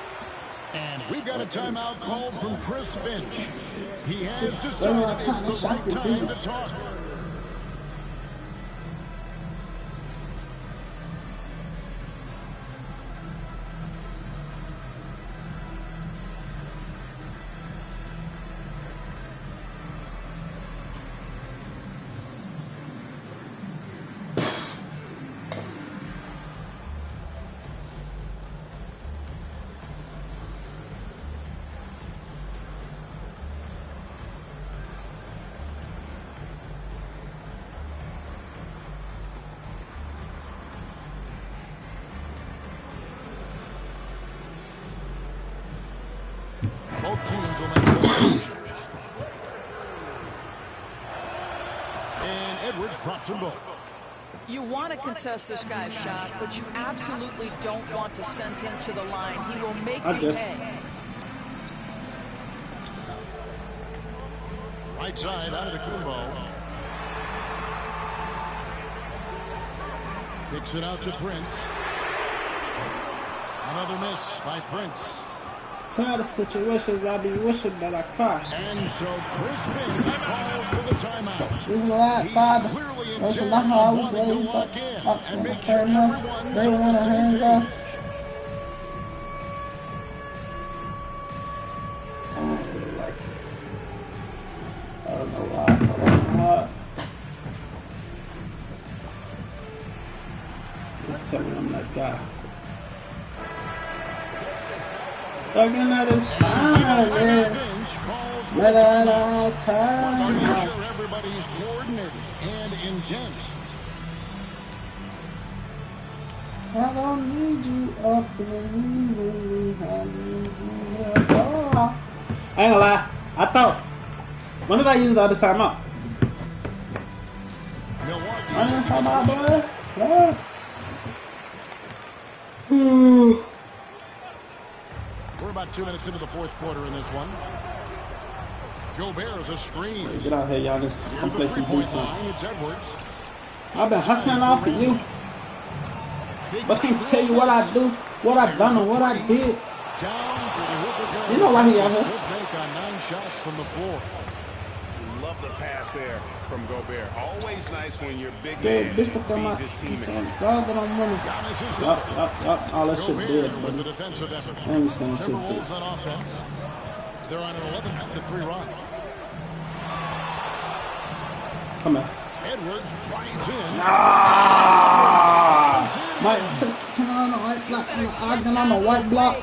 And we've got a timeout called from Chris Finch. He has decided it's the right time to talk. Both teams will make substitutions. And Edwards drops them both.
You want to contest this guy's shot, but you absolutely don't want to send him to the line. He will make you pay.
Right side out of the Kumbo. Kicks it out to Prince. Another miss by Prince.
Tired of situations I be wishing that I caught.
And so Chris Finch calls for the timeout.
This is a lot, Father. That's not how I was raised up. And make sure they want to hang us. I don't really like it. I don't know why. I don't know why. You're telling me I'm that guy. Talking at his finest, let it all time.
Make sure everybody's coordinated and intent.
I don't need you up in me, I need you up. Oh. I ain't gonna lie, I thought, when did I use the other timeout?
Milwaukee.
I didn't talk about boy. Yeah.
We're about 2 minutes into the fourth quarter in this one. Gobert, the screen.
Get out here, y'all. Just come play some defense.
It's Edwards.
I've been hustling off of you. But I can't tell you what I do, what I done, or what I did. You know why he out here.
Good take on 9 shots from the floor.
Love the pass there from Gobert. Always nice when your big man
feeds his teammates. All that shit dead, buddy. I understand too.
Timberwolves on offense. They're on an 11-3 run.
Come here.
Edwards drives in.
Mike, on the white block.
So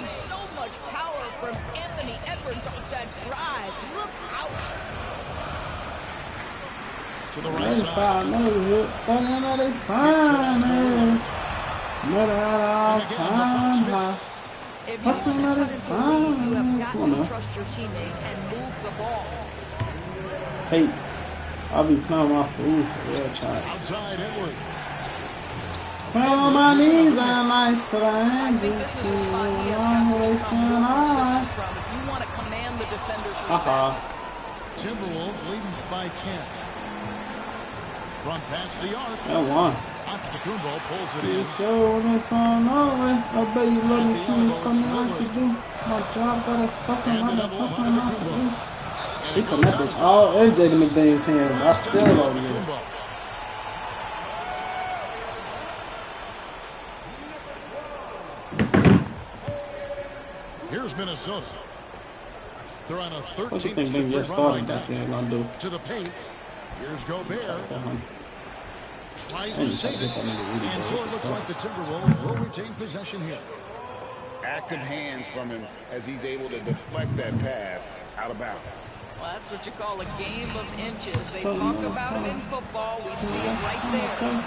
much power from Anthony Edwards off that drive. Look out.
To the right side.
If you want to cut into the lead, you have got to trust your teammates and move the ball.
Hey, I'll be playing my food for real, child.
Outside Edwards.
Playing on my knees and I said I
think this is a spot he has got to from. If you want to command the defender's respect.
Timberwolves leading by 10. From past the arc.
That one.
Antetokounmpo pulls it
You
in.
sure when it's on over? I bet you let me come in like you do. It's my job, gotta fuss him out, fuss my mouth for you. He put that bitch all in Jaden McDaniel's hand. I still love you.
Here's Minnesota. They're on a 13-3
What you think they just started back there gonna do?
To the paint. Here's Gobert. Tries to save it. And so it looks like the Timberwolves will retain possession here.
Active hands from him as he's able to deflect that pass out of bounds.
Well, that's what you call a game of inches. They talk about it in football. We see it right there.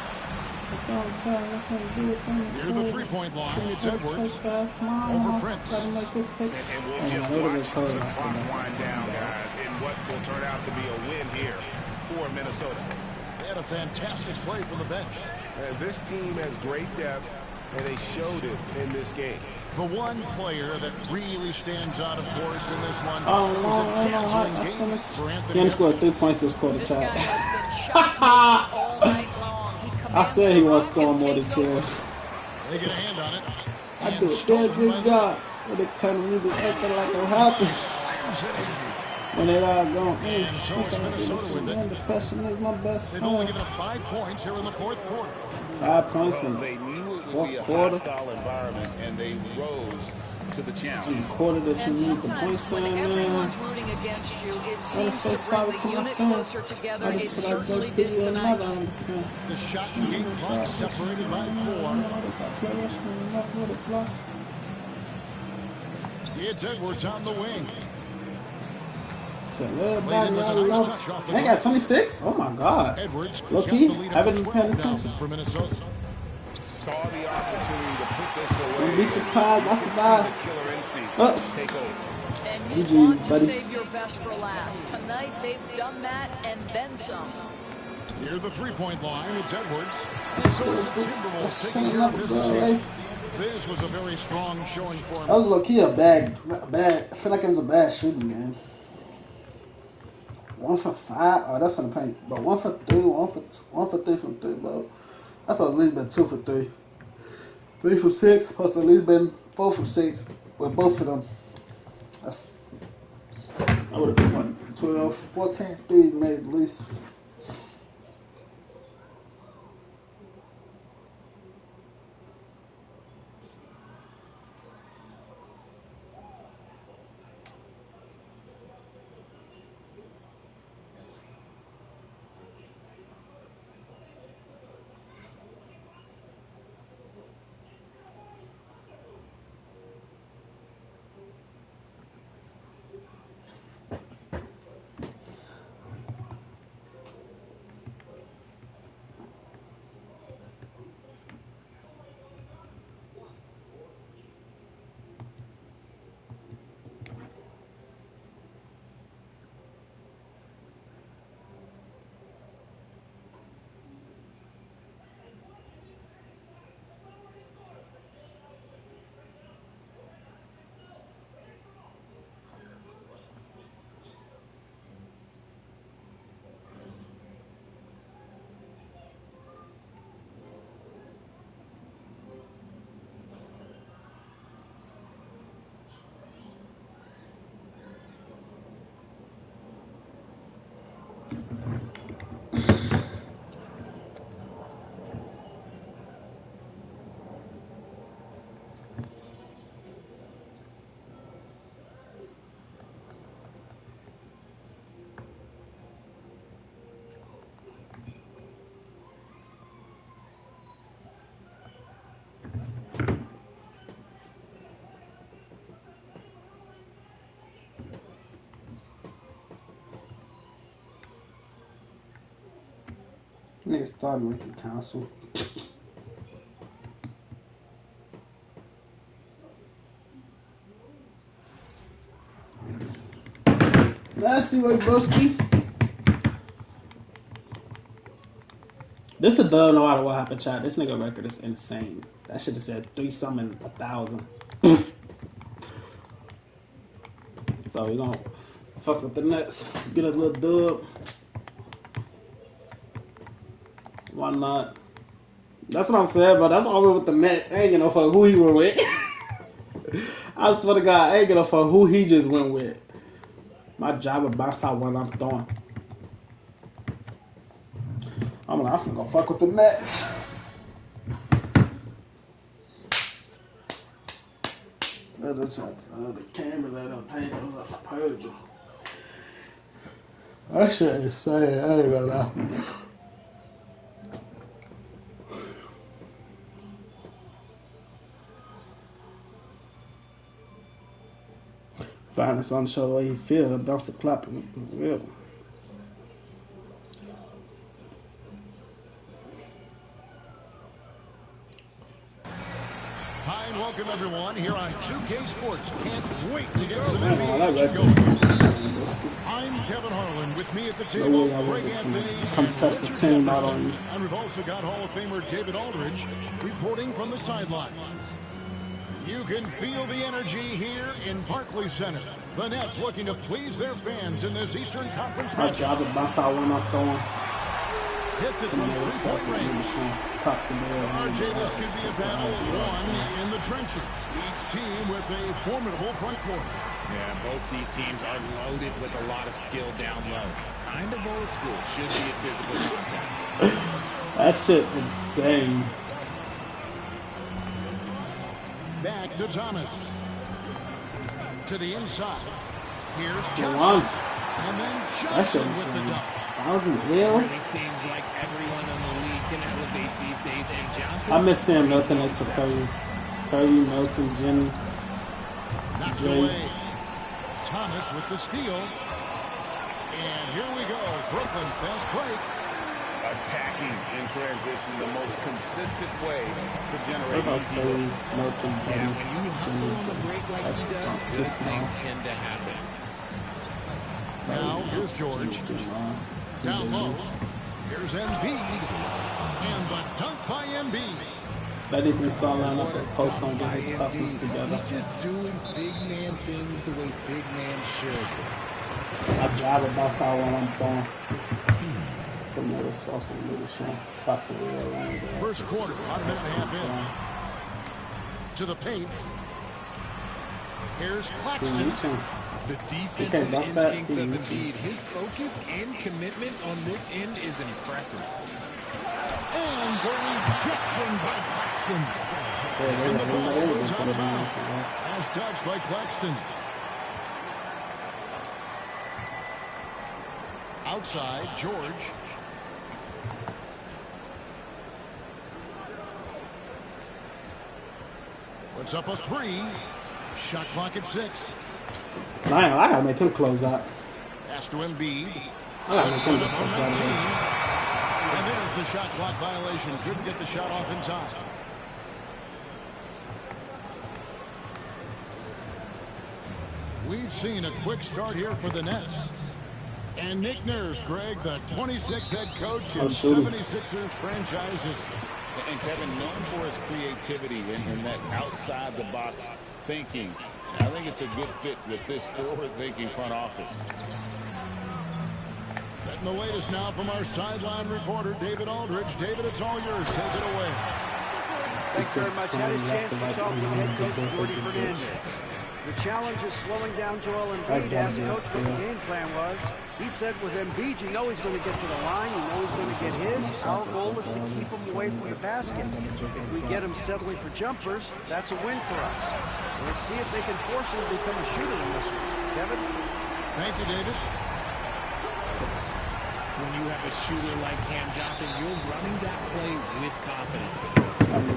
Near the three-point line, it's Edwards. Over Prince.
And we'll just watch the clock wind down, guys, in what will turn out to be a win here for Minnesota.
They had a fantastic play from the bench.
This team has great depth, and they showed it in this game.
The one player that really stands out, of course, in this one was a dazzling game for Anthony.
He scored 3 points this quarter, chat. I said he was scoring more than 10.
They get a hand on it.
I do a damn good job with it kind of me just acting like it happened. When they're all going in,
and so is Minnesota with it.
The passion is my best friend.
They've only given up 5 points here in the fourth quarter.
5 points in
they knew it would
fourth
be a
quarter.
hostile environment, and they rose to the challenge.
In the quarter that you need the points in,
Everyone's rooting against you. It
I
seems
say
to
sorry
bring
to
the
my
unit
fans.
closer together.
I
It
just said I go
certainly
through
did
you
tonight.
another, I understand.
The shot and game clock separated by 4. It's Edwards on the wing.
They got 26? Oh my god.
Edwards
Low key, haven't been paying attention.
For Minnesota.
Saw the opportunity to put this away.
Don't be surprised, I survived.
Killer instinct. Take over.
And you
GG's,
want to
buddy.
save your best for last. Tonight they've done that and then some.
Near the three-point line, it's Edwards. So it's the Timberwolves taking care of business here. This was a very strong showing for him.
That was low key a bad. I feel like it was a bad shooting game. 1 for 5. Oh, that's in the paint. But 1 for 3, 1 for 3 from 3, bro. I thought at least been 2 for 3. 3 from 6, plus at least been 4 from 6 with both of them. I would have been what, 12, 14 threes made at least. Nigga started with the council. Nasty way, broski. This is a dub no matter what happened, chat. This nigga record is insane. That shit have said 3-something 1,000. So we gonna fuck with the Nets. Get a little dub. Why not? That's what I'm saying, but that's all with the Mets. I ain't gonna fuck who he went with. I swear to God, I ain't gonna fuck who he just went with. My job is bounce out when I'm throwing. I'm gonna go fuck with the Mets. The cameras at the paint, that shit is insane. I ain't gonna lie. Finally, on the show way he feel. Bounce the clapping. Real.
Hi and welcome everyone here on 2K Sports. Can't wait to get some NBA action going. I'm Kevin Harlan. With me at the table, Craig Anthony
come test the team out on you.
And we've also got Hall of Famer David Aldridge reporting from the sidelines. You can feel the energy here in Barclays Center. The Nets looking to please their fans in this Eastern Conference match.
My job is bounce out when I'm throwing.
Hits it from 3-point range. RJ, this could be a battle won in the trenches. Each team with a formidable front court.
Yeah, both these teams are loaded with a lot of skill down low. Kind of old school. Should be a physical contest.
That shit insane.
Back to Thomas. To the inside. Here's Johnson. And then Johnson with the dunk.
1,000 L's.
It seems like everyone in the league can elevate these days, and Johnson.
I miss Sam Milton next to Curry. Curry, Milton, Jimmy, Jay.
Thomas with the steal. And here we go. Brooklyn fast break.
Attacking in transition, the most consistent way to generate
Curry, Milton,
yeah, when you hustle on the break like he does, good things tend to happen.
Now, here's George. Down low. Here's Embiid. And the dunk by Embiid.
That defense start line up the post on get his toughness together.
He's just doing big man things the way big man should.
I drive it bounce out when I'm throwing. Put another sauce on the middle shot. Pop the wheel around there.
First quarter, about a minute and a half in. To the paint. Here's Claxton.
The defensive instincts of Embiid, his focus and commitment on this end is impressive.
And the rejection by Claxton. And the ball goes out of bounds. Last touch by Claxton. Outside, George. Puts up a three. Shot clock at 6.
I gotta make him close out.
Pass to Embiid.
I gotta make him close out.
And there's the shot clock violation. Couldn't get the shot off in time. We've seen a quick start here for the Nets. And Nick Nurse, Greg, the 26th head coach in 76ers franchises.
And Kevin, known for his creativity and that outside-the-box thinking. I think it's a good fit with this forward-thinking front office.
Getting the latest now from our sideline reporter, David Aldridge. David, it's all yours. Take it away.
Thanks very much. Had a chance to talk with head coach Jordy Fernandez. The challenge is slowing down Joel Embiid. Asked coach what the game plan was. He said with Embiid, you know he's going to get to the line. You know he's going to get his. Our goal is to keep him away from the basket. If we get him settling for jumpers, that's a win for us. We'll see if they can force him to become a shooter in this one. Kevin?
Thank you, David.
When you have a shooter like Cam Johnson, you're running that play with confidence.
And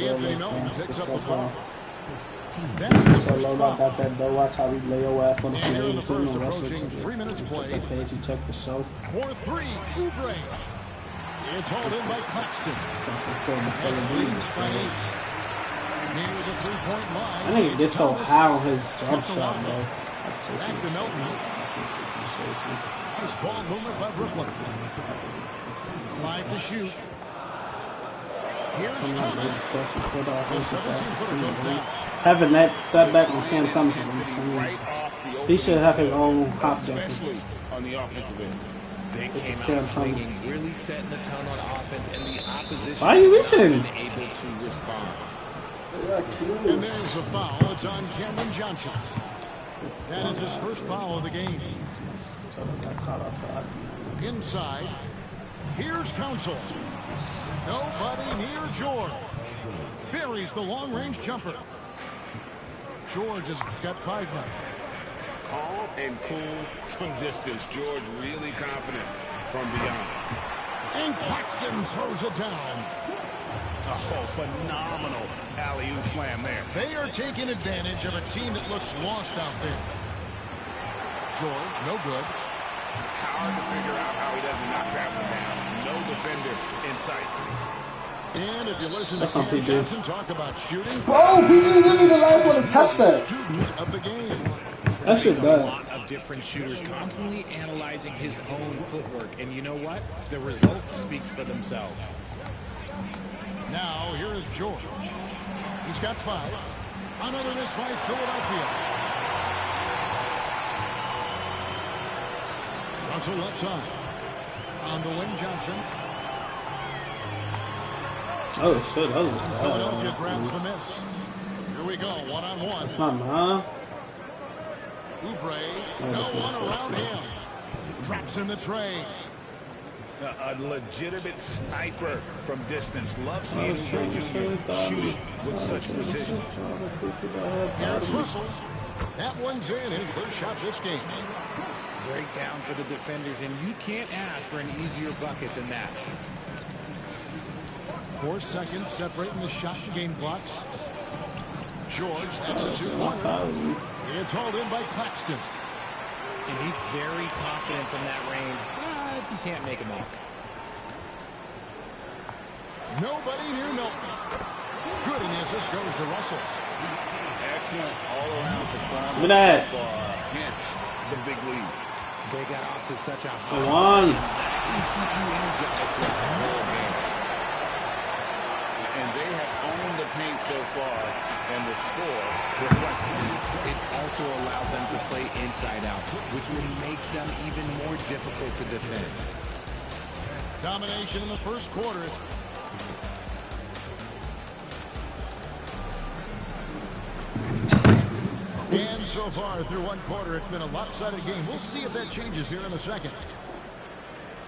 Anthony Melton picks up the foul.
So low got that dough. Watch how we lay your ass on the
And here in the
field.
first, approaching 3 minutes played.
Page you check for show.
4-3, Oubre. It's hauled in by Claxton. Nets lead by 8. Near the 3-point line.
I think it gets so high on his jump shot, bro.
Back to Melton. Nice ball movement by Brooklyn. 5 to shoot. Here's Thomas. The 17-footer goes down.
Having that step back on Cam Thomas is insane. He should have his own hop jumper.
Especially on the offensive end.
They came out swinging, really setting the tone on offense, and the opposition
why are you
has not
reaching?
been able to respond.
And there's the foul. It's on Cameron Johnson. That is his first foul of the game. Inside. Here's Council. Nobody near George. Buries the long-range jumper. George has got 5 now.
Calm and cool from distance. George really confident from beyond.
And Claxton throws it down.
Oh, phenomenal alley-oop slam there.
They are taking advantage of a team that looks lost out there. George, no good.
Hard to figure out how he doesn't knock that one down. No defender in sight.
And if you listen to Cameron Johnson talk about shooting,
oh, PG really the last one to touch that.
Students of the game.
That shit
A
bad.
lot of different shooters constantly analyzing his own footwork, and you know what? The result speaks for themselves.
Now here is George. He's got 5. Another miss by Philadelphia. Russell left side. On the wing, Johnson.
Oh shit, that was
Philadelphia grabs the miss. Here we go, one-on-one.
It's not mine.
Oubre, no one around him. Drops in the tray.
A legitimate sniper from distance. Love seeing Oubre shooting with such precision.
Here's Russell. That one's in, his first shot this game.
Breakdown for the defenders, and you can't ask for an easier bucket than that.
4 seconds separating the shot and game clocks. George, that's a 2-point. It's hauled in by Claxton.
And he's very confident from that range, but he can't make them all.
Nobody near Milton. Good, and the assist goes to Russell.
Excellent all-around performance.
Look at that.
So far. Hence the big lead.
They got off to such a hot
Come
start,
on.
and that can keep you energized throughout the whole game.
And they have owned the paint so far, and the score reflects it.
It also allows them to play inside out, which will make them even more difficult to defend.
Domination in the first quarter. And so far through one quarter, it's been a lopsided game. We'll see if that changes here in the second.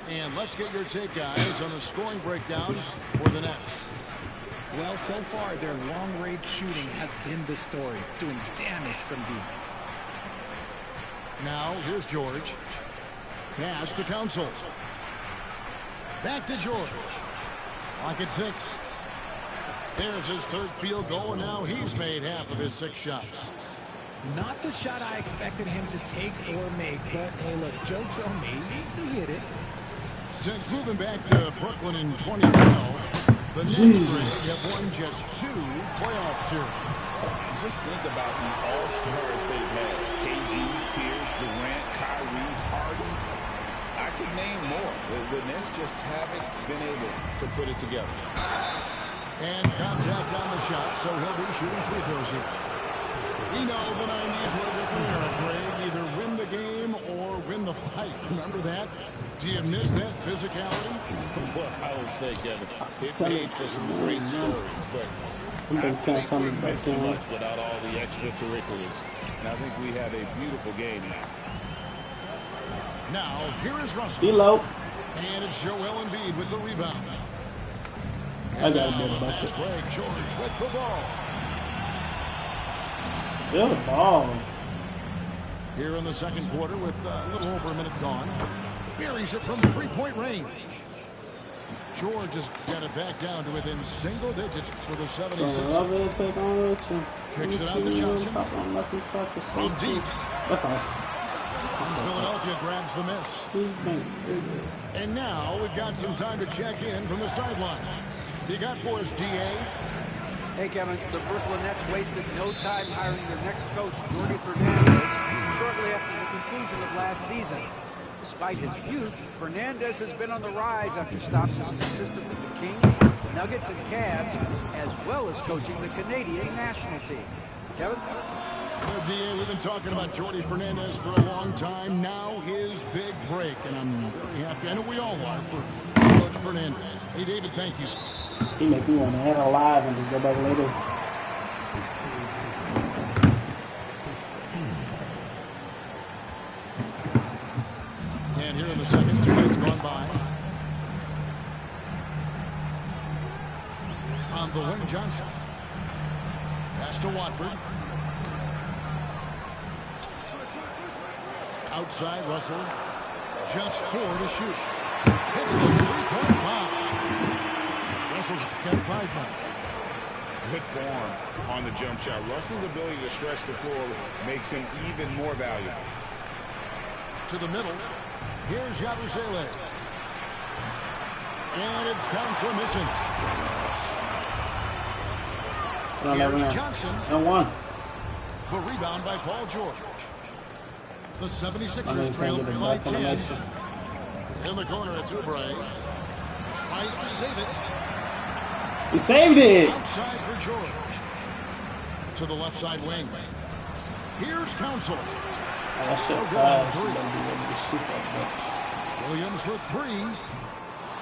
And let's get your take, guys, on the scoring breakdowns for the Nets.
Well, so far, their long-range shooting has been the story, doing damage from deep.
Now, here's George. Pass to Council. Back to George. Clock at 6. There's his third field goal, and now he's made half of his 6 shots.
Not the shot I expected him to take or make, but hey, look, joke's on me. He hit it.
Since moving back to Brooklyn in 2012, the Nets have won just 2 playoff series.
Just think about the all-stars they've had. KG, Pierce, Durant, Kyrie, Harden. I could name more. The Nets just haven't been able to put it together.
And contact on the shot, so he'll be shooting free throws here. We know the 90s were a different era, Greg. Either win the game or win the fight. Remember that? Do you miss that physicality?
Well, I would say, Kevin, it made for some great stories, but I think we miss too much without all the extracurriculars. And I think we have a beautiful game now.
Now, here is Russell.
Below.
And it's Joel Embiid with the rebound.
I got
now,
a bit
fast break. George with the ball.
Still the ball.
Here in the second quarter with a little over a minute gone. Buries it from 3-point range. George has got it back down to within single digits for the 76ers. Kicks it out to Johnson. From deep.
That's off.
And Philadelphia grabs the miss. And now we've got some time to check in from the sideline. You got for us, D.A.?
Hey, Kevin, the Brooklyn Nets wasted no time hiring their next coach, Jordi Fernandez, shortly after the conclusion of last season. Despite his youth, Fernandez has been on the rise after stops as an assistant with the Kings, Nuggets, and Cavs, as well as coaching the Canadian national team. Kevin?
DA, we've been talking about Jordy Fernandez for a long time. Now his big break, and I'm very happy. I know we all are for Coach Fernandez. Hey, David, thank you.
He make me want to head alive and just go back later.
And here in the second, 2 minutes gone by. On the wing, Johnson. Pass to Watford. Outside, Russell. Just 4 to shoot. Hits the three-point bomb. Russell's got 5 now.
Good form on the jump shot. Russell's ability to stretch the floor makes him even more valuable.
To the middle. Here's Yabusele. And it's Council missing. Here's Johnson.
And one.
The rebound by Paul George. The 76ers trail by 10. In the corner, it's Oubre. Tries to save it.
He saved it.
Outside for George. To the left side wing. Here's Council.
Oh, that shit fast.
Williams for 3.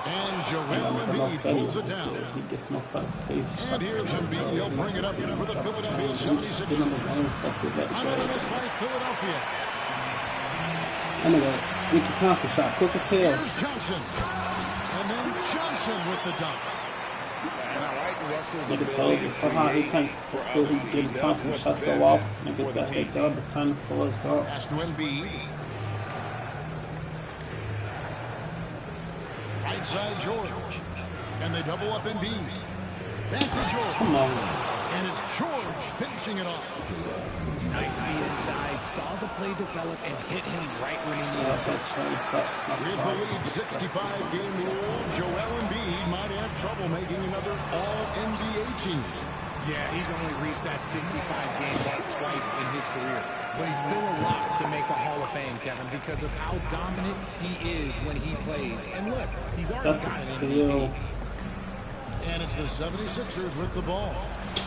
And Joel Embiid pulls it down.
He gets no fucking face.
And here's Embiid. He'll bring it up for the Philadelphia 76ers. Another miss by Philadelphia.
I know that. Wicked Council shot. Quick as hell.
Here's Johnson. And then Johnson with the dunk.
And I like Russell's
Niggas
ability
hold it. Somehow he tank for school. He's getting confident. Shots go off. Niggas got hit down. The time for us gone.
Pass to Embiid. Right side George. And they double up Embiid. Back to George.
Come on.
And it's George finishing it off.
Nice feed inside. Saw the play develop and hit him right when he needed to.
With the lead 65-game rule, Joel Embiid might have trouble making another All-NBA team.
Yeah, he's only reached that 65-game mark twice in his career. But he's still a lock to make the Hall of Fame, Kevin, because of how dominant he is when he plays. And look, he's already got an MVP.
And it's the 76ers with the ball.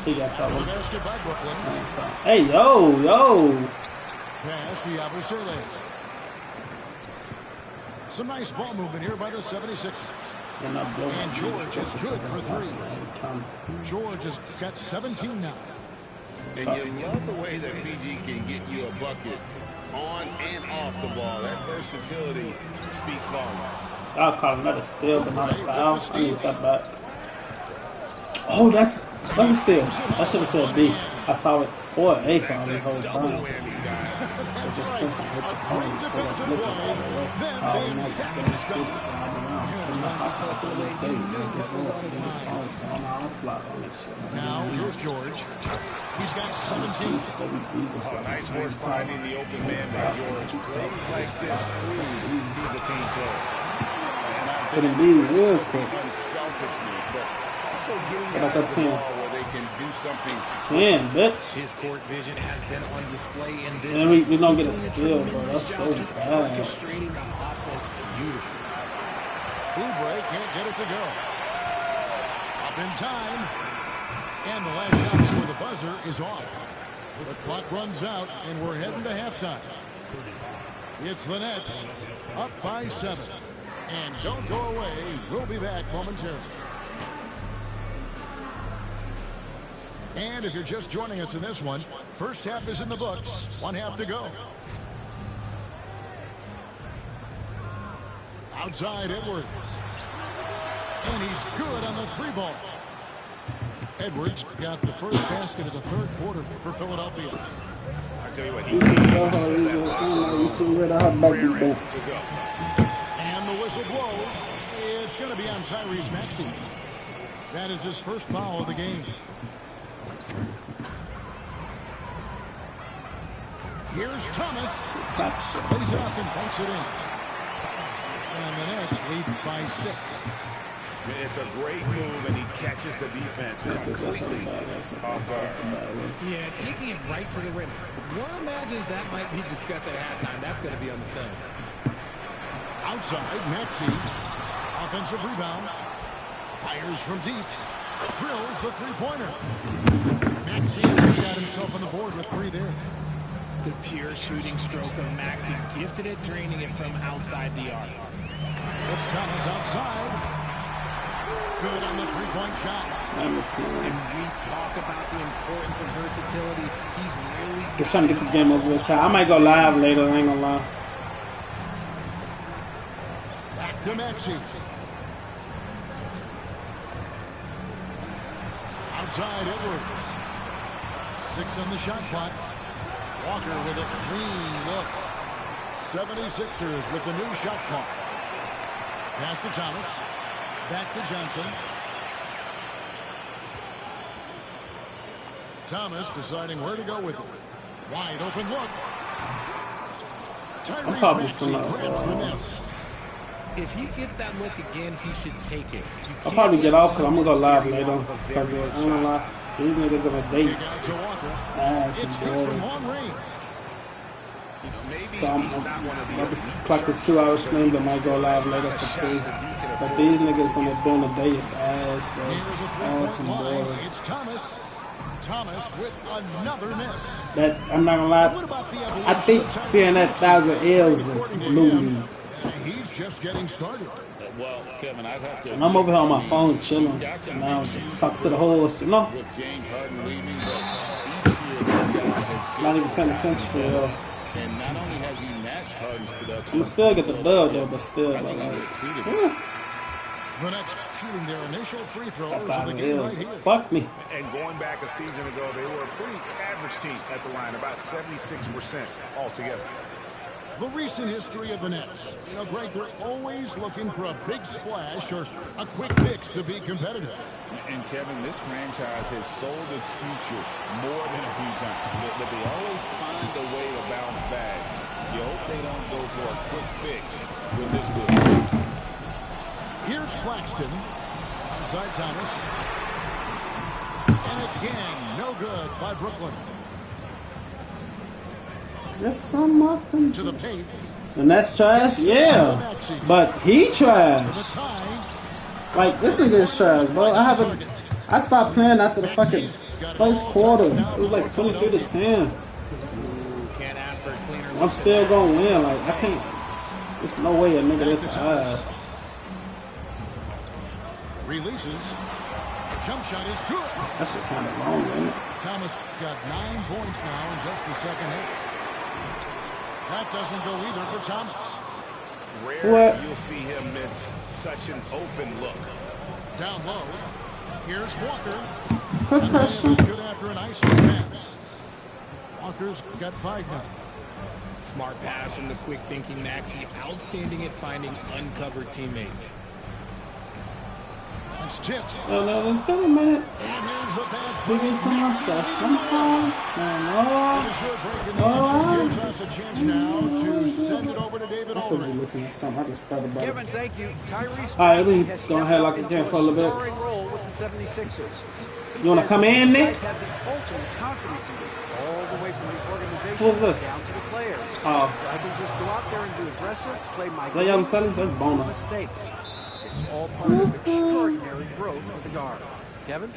He got that one.
Basket by Brooklyn.
Hey, yo.
Pass to Yabusele. Some nice ball movement here by the 76ers. And George is good for 3. George has got 17 now.
And you love the way that PG can get you a bucket on and off the ball. That versatility speaks volumes.
I'll call another steal, but not a foul. I need that back. Oh, that's a steal. I should have said B. I saw it. Boy, A called the whole time. I just touched it with the phone. Looking at it. Oh, next. Going to see it.
Now, here's George. He's got 17.
Oh, nice work finding the open man by George. Plays like this proves he's a team player.
But indeed, real quick.
Unselfishness, but also getting guys the ball where they can do something.
10, bitch.
His court vision has been on display in this.
And we don't get a steal, bro. That's so bad.
Orchestrating the offense beautifully.
Oubre can't get it to go. Up in time. And the last shot before the buzzer is off. The clock runs out, and we're heading to halftime. It's the Nets up by 7. And don't go away. We'll be back momentarily. And if you're just joining us in this one, first half is in the books. 1 half to go. Outside Edwards. And he's good on the 3-ball. Edwards got the first basket of the third quarter for Philadelphia.
I tell you what,
and the whistle blows. It's going to be on Tyrese Maxey. That is his first foul of the game. Here's Thomas. Lays it up and banks it in. And the Nets lead by 6.
It's a great move, and he catches the defense completely off guard.
Yeah, taking it right to the rim. One imagines that might be discussed at halftime. That's going to be on the film.
Outside, Maxey. Offensive rebound. Fires from deep. Drills the 3-pointer. Maxey got himself on the board with 3 there.
The pure shooting stroke of Maxey, gifted at draining it from outside the arc.
It's Thomas outside. Good on the 3-point shot.
And we talk about the importance of versatility. He's really
just trying to get the game over with. I might go live later. I ain't gonna lie.
Back to Maxey. Outside Edwards. 6 on the shot clock. Walker with a clean look. 76ers with the new shot clock. Pass to Thomas. Back to Johnson. Thomas deciding where to go with it. Wide open look. Tyrese Maxey grabs the miss.
If he gets that look again, he should take it.
I'll probably get out because I'm going to go live later. Because I'm going to lie. These niggas on a date. Ass and boring. So I'm about to clock this 2-hour stream. I might go live later for 3. But these niggas on the doing the day is ass, bro. Ass and boring.
It's Thomas. Thomas with another miss.
That, I'm not going to lie. I think seeing that 1,000 L's just blew me.
He's just getting started.
Well, Kevin, I'd have to.
And I'm over here on my phone chilling. Now just talking to the horse, you know.
With James Harden leaving, but each year this guy has
not even paying attention for real.
And not only has he matched Harden's production,
I'm gonna still get the dub though, but still.
I think he's exceeded
it. The Nets shooting their initial free throws of the game right here.
Fuck me.
And going back a season ago, they were a pretty average team at the line, about 76% altogether.
The recent history of the Nets. You know, Greg, they're always looking for a big splash or a quick fix to be competitive.
And Kevin, this franchise has sold its future more than a few times. But they always find a way to bounce back. You hope they don't go for a quick fix with this good.
Here's Claxton. Outside Thomas. And again, no good by Brooklyn.
There's some up to
the paint.
And that's trash? Yeah. But he trash. Like, this nigga is trash, bro. I stopped playing after the fucking first quarter. It was like 23 to 10. I'm still gonna win. Like, I can't. There's no way a nigga this ass.
Releases. Jump shot is good.
That's kind of long, isn't it?
Thomas got 9 points now in just the second half. That doesn't go either for Thomas.
Rare you'll see him miss such an open look.
Down low. Here's Walker.
Good question.
Good after an ice pass. Walker's got 5 now.
Smart pass from the quick thinking Maxey. Outstanding at finding uncovered teammates.
It's tipped.
No, wait a minute. Speaking to myself sometimes.
Gives us a chance now to send it over to David
I'm supposed to be looking at something. I just thought about
Kevin,
it.
thank you. Tyrese
Alright, we
has
go ahead like again for a little bit.
role with the 76ers.
You want to come in, Nick?
Have the ultimate confidence in me, all the way from the organization
Who's this?
down to the players.
Oh.
So I can just go out there and be aggressive, play my
That young Sonny? That's Bona.
mistakes. It's all part of extraordinary growth for the guard. Kevin?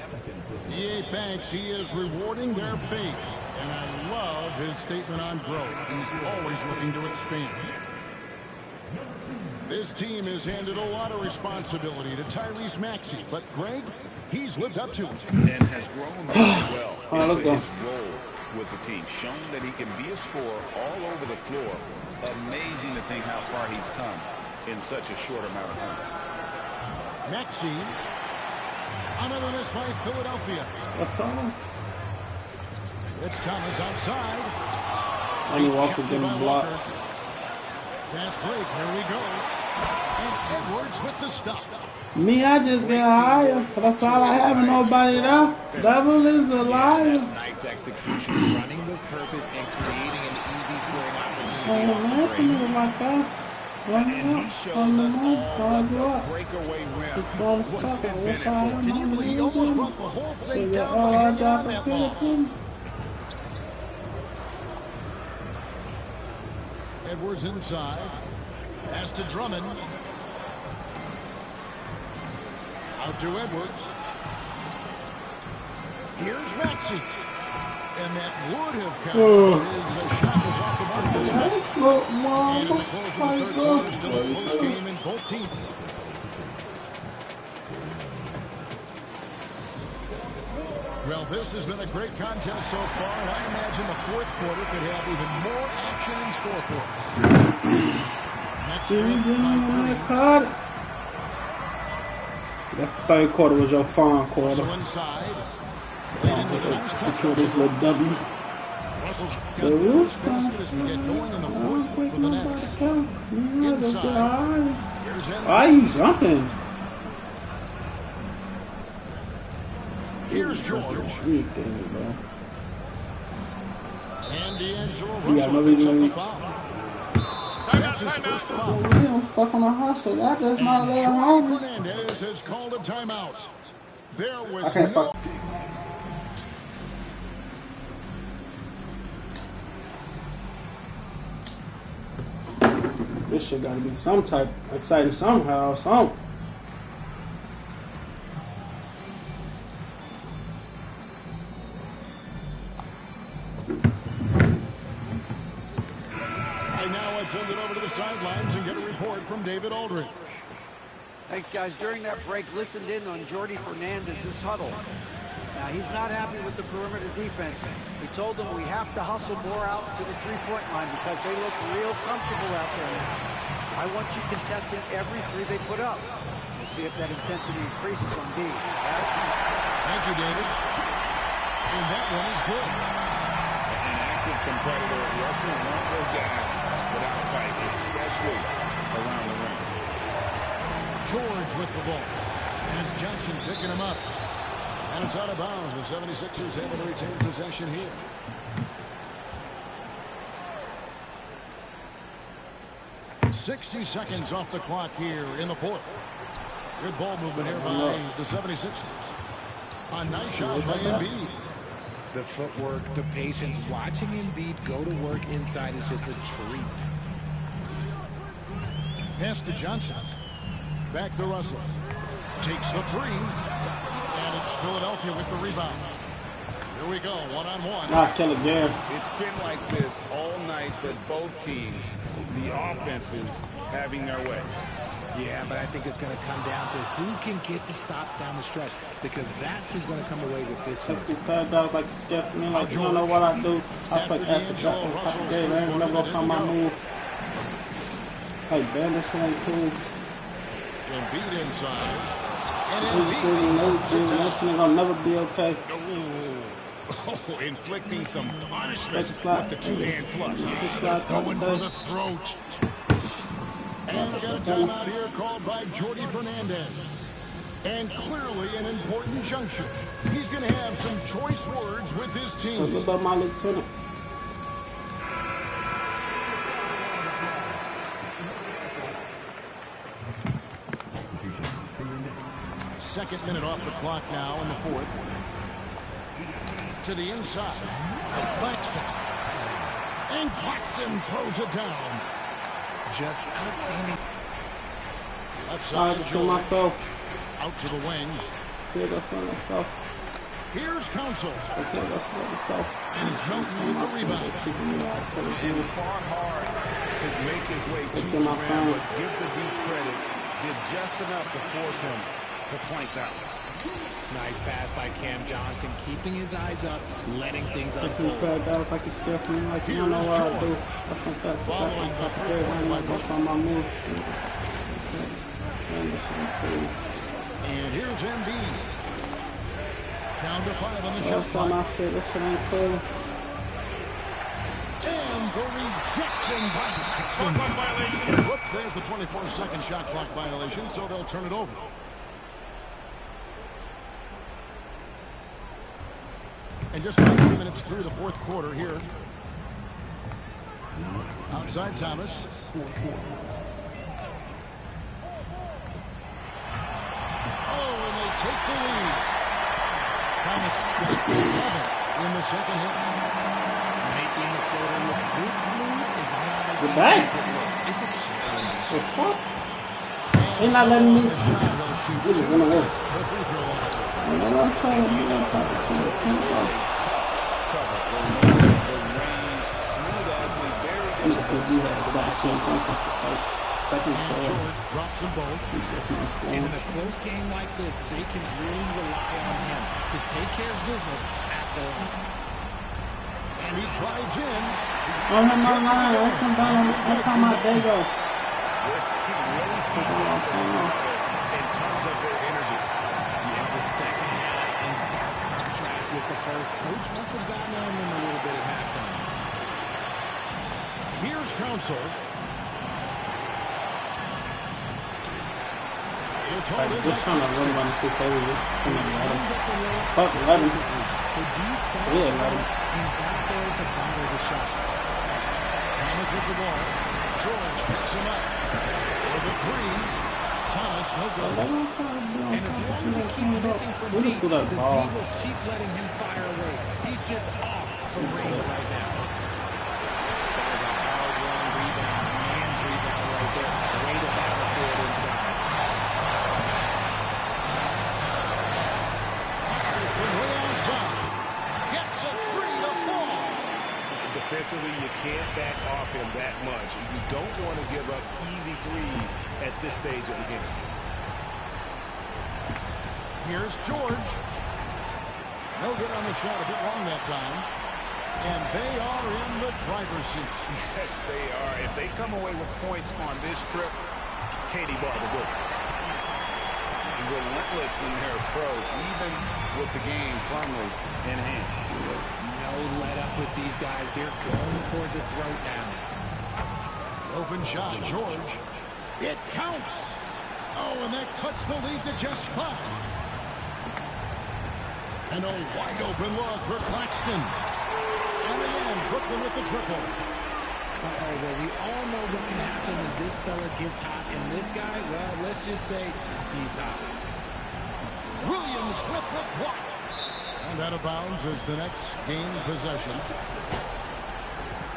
E.A. Banks, he is rewarding their faith. And I love his statement on growth. He's always looking to expand. This team has handed a lot of responsibility to Tyrese Maxey. But Greg, he's lived up to it.
And has grown very well
All right, let's
into
go.
his role with the team. Shown that he can be a scorer all over the floor. Amazing to think how far he's come in such a short amount of time.
Maxey. Another miss by Philadelphia.
What's up?
It's Thomas outside.
Only Walker getting blocks.
Fast break. Here we go. And Edwards with the stuff.
Me, I just get higher. That's all I have and nobody there. Devil is a liar.
That's nice execution, running with purpose and creating an easy scoring opportunity.
Like us.
And he shows us all the breakaway rim was invented for.
Can you believe he almost brought the whole thing down by hanging on that ball? Edwards inside. Pass to Drummond. Out to Edwards. Here's Maxey. And that would have counted. His shot was off the mark. And in the close of the third quarter, still a close game in both teams. Well, this has been a great contest so far, and I imagine the fourth quarter could have even more action in store for us. Next
That's the third quarter was your fun quarter.
Inside.
Secure this little W.
Russell's got the first basket as we get going in the fourth for the Nets. Inside.
Why are you jumping?
Here's George.
Anything, bro.
And D'Angelo
You got no reason to reach.
That's his first foul.
You don't fuck on a hustle. That's just my little homie.
Fernandez has called a timeout. There was
I can't fuck. This shit gotta be some type exciting somehow, something.
Send it over to the sidelines and get a report from David Aldridge.
Thanks, guys. During that break, listened in on Jordi Fernandez's huddle. Now, he's not happy with the perimeter defense. He told them we have to hustle more out to the three-point line because they look real comfortable out there now. I want you contesting every three they put up. We'll see if that intensity increases on D.
Thank you, David. And that one is good.
An active competitor, Russell won't go down without fight, especially around the rim.
George with the ball. And it's Johnson picking him up. And it's out of bounds. The 76ers able to retain possession here. .60 seconds off the clock here in the fourth. Good ball movement here by the 76ers. A nice shot by Embiid.
The footwork, the patience, watching Embiid go to work inside is just a treat.
Pass to Johnson. Back to Russell. Takes the three. And it's Philadelphia with the rebound. Here we go, one-on-one.
Kill it there.
It's been like this all night for both teams. The offenses having their way.
Yeah, but I think it's going to come down to who can get the stops down the stretch, because that's who's going to come away with this one.
Like you scared me, like you don't know what I do. I play after that. I ain't never gonna find my move. Hey, man, this ain't cool.
Embiid inside. And
this nigga gonna never be okay.
Oh, inflicting some punishment with the two-hand flush.
Going for the throat. And we got a timeout here called by Jordi Fernandez. And clearly an important junction. He's going to have some choice words with his team.
What about my lieutenant?
Second minute off the clock now in the fourth. To the inside. Claxton. And Claxton throws it down.
Just outstanding.
Left side
to myself.
Out to the wing.
See, that's on myself.
Here's Council.
That's myself.
And it's Melton with the rebound.
And fought hard to make his way to the rim, but give the deep credit. Did just enough to force him to flank that one.
Nice pass by Cam Johnson, keeping his eyes up, letting things unfold.
That was like he's scared from me, like you don't know what I do. That's some fast stuff. I'm going to find my move.
And here's Embiid. Down to 5 on the shot
clock. I said this shit ain't cool.
And the rejection by Claxton. Whoops, there's the 24-second shot clock violation, so they'll turn it over. And just about 3 minutes through the fourth quarter here. Outside Thomas. Oh, and they take the lead. Thomas with 11 in the second half.
Making the floater look this smooth is not as easy as it looks. It's a challenge.
He's not letting me.
He was in the way. The free throw line.
I'm trying to do that type of thing. PG has 17 points since the first. Second quarter.
George drops them both.
He just needs scoring.
And in a close game like this, they can really rely on him to take care of business at the line.
And he drives in.
Oh, no. That's how my day goes.
This he really feeds off in terms of their energy.
Yeah, the second half in stark contrast with the first. Coach must have gotten on them a little bit at halftime.
Here's Council.
Just trying to run on 2K. Just fuck, let him. Yeah, let him.
And got there to bother the shot.
Thomas with the ball. George picks him up. With the three. Thomas, no good.
And as long as he keeps missing from deep, the D will keep letting him fire away. He's just off from range right now. That is a hard-run rebound, a man's rebound right there. Way to battle for it inside.
Gets the three to fall.
Defensively, you can't back off him that much. You don't want to give up easy threes at this stage of the game.
Here's George. No good on the shot, a bit long that time. And they are in the driver's seat.
Yes, they are. If they come away with points on this trip, Katie Ball will do it.
Relentless in their approach, even with the game firmly in hand.
No let up with these guys. They're going for the throat now.
Open shot, George. It counts. Oh, and that cuts the lead to just 5. And a wide open look for Claxton. And again, Brooklyn with the triple.
Uh-oh, well, we all know what can happen when this fella gets hot. And this guy, well, let's just say he's hot.
Williams with the block. And out of bounds is the next game possession.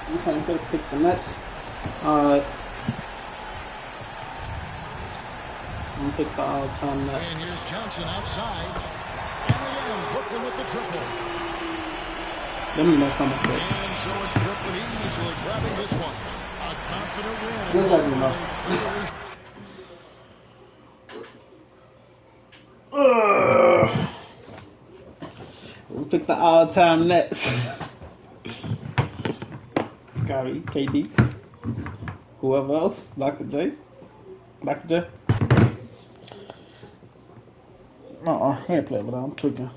I'm trying to pick the Nets. I'm going to pick the all-time Nets.
And here's Johnson outside. And again, Brooklyn with the triple.
Let me know something quick.
And so it's Brooklyn easily grabbing this one. A confident win.
Just let me know. We picked the all-time Nets. Kyrie, KD, whoever else, Dr. J. He ain't playing, but I'm tweaking.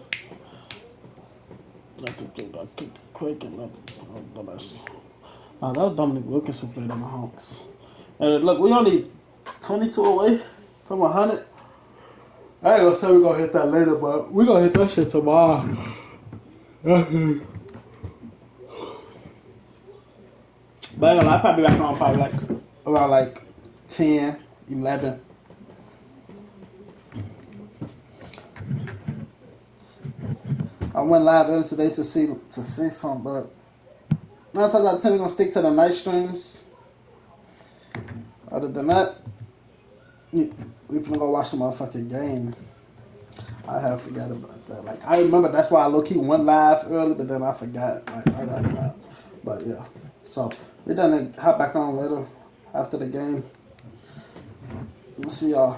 That was Dominic Wilkins who played on the Hawks. And look, we only 22 away from 100. I ain't gonna say we're gonna hit that later, but we're gonna hit that shit tomorrow. But I ain't gonna lie, I'll probably be back on around like 10, 11. I went live earlier today to see something, but 9 times out of 10 we're gonna stick to the night streams. Other than that, we finna go watch the motherfucking game. I have forgot about that. Like, I remember that's why I low-key went live early, but then I forgot. But yeah. So we're done to hop back on later after the game. We'll see y'all.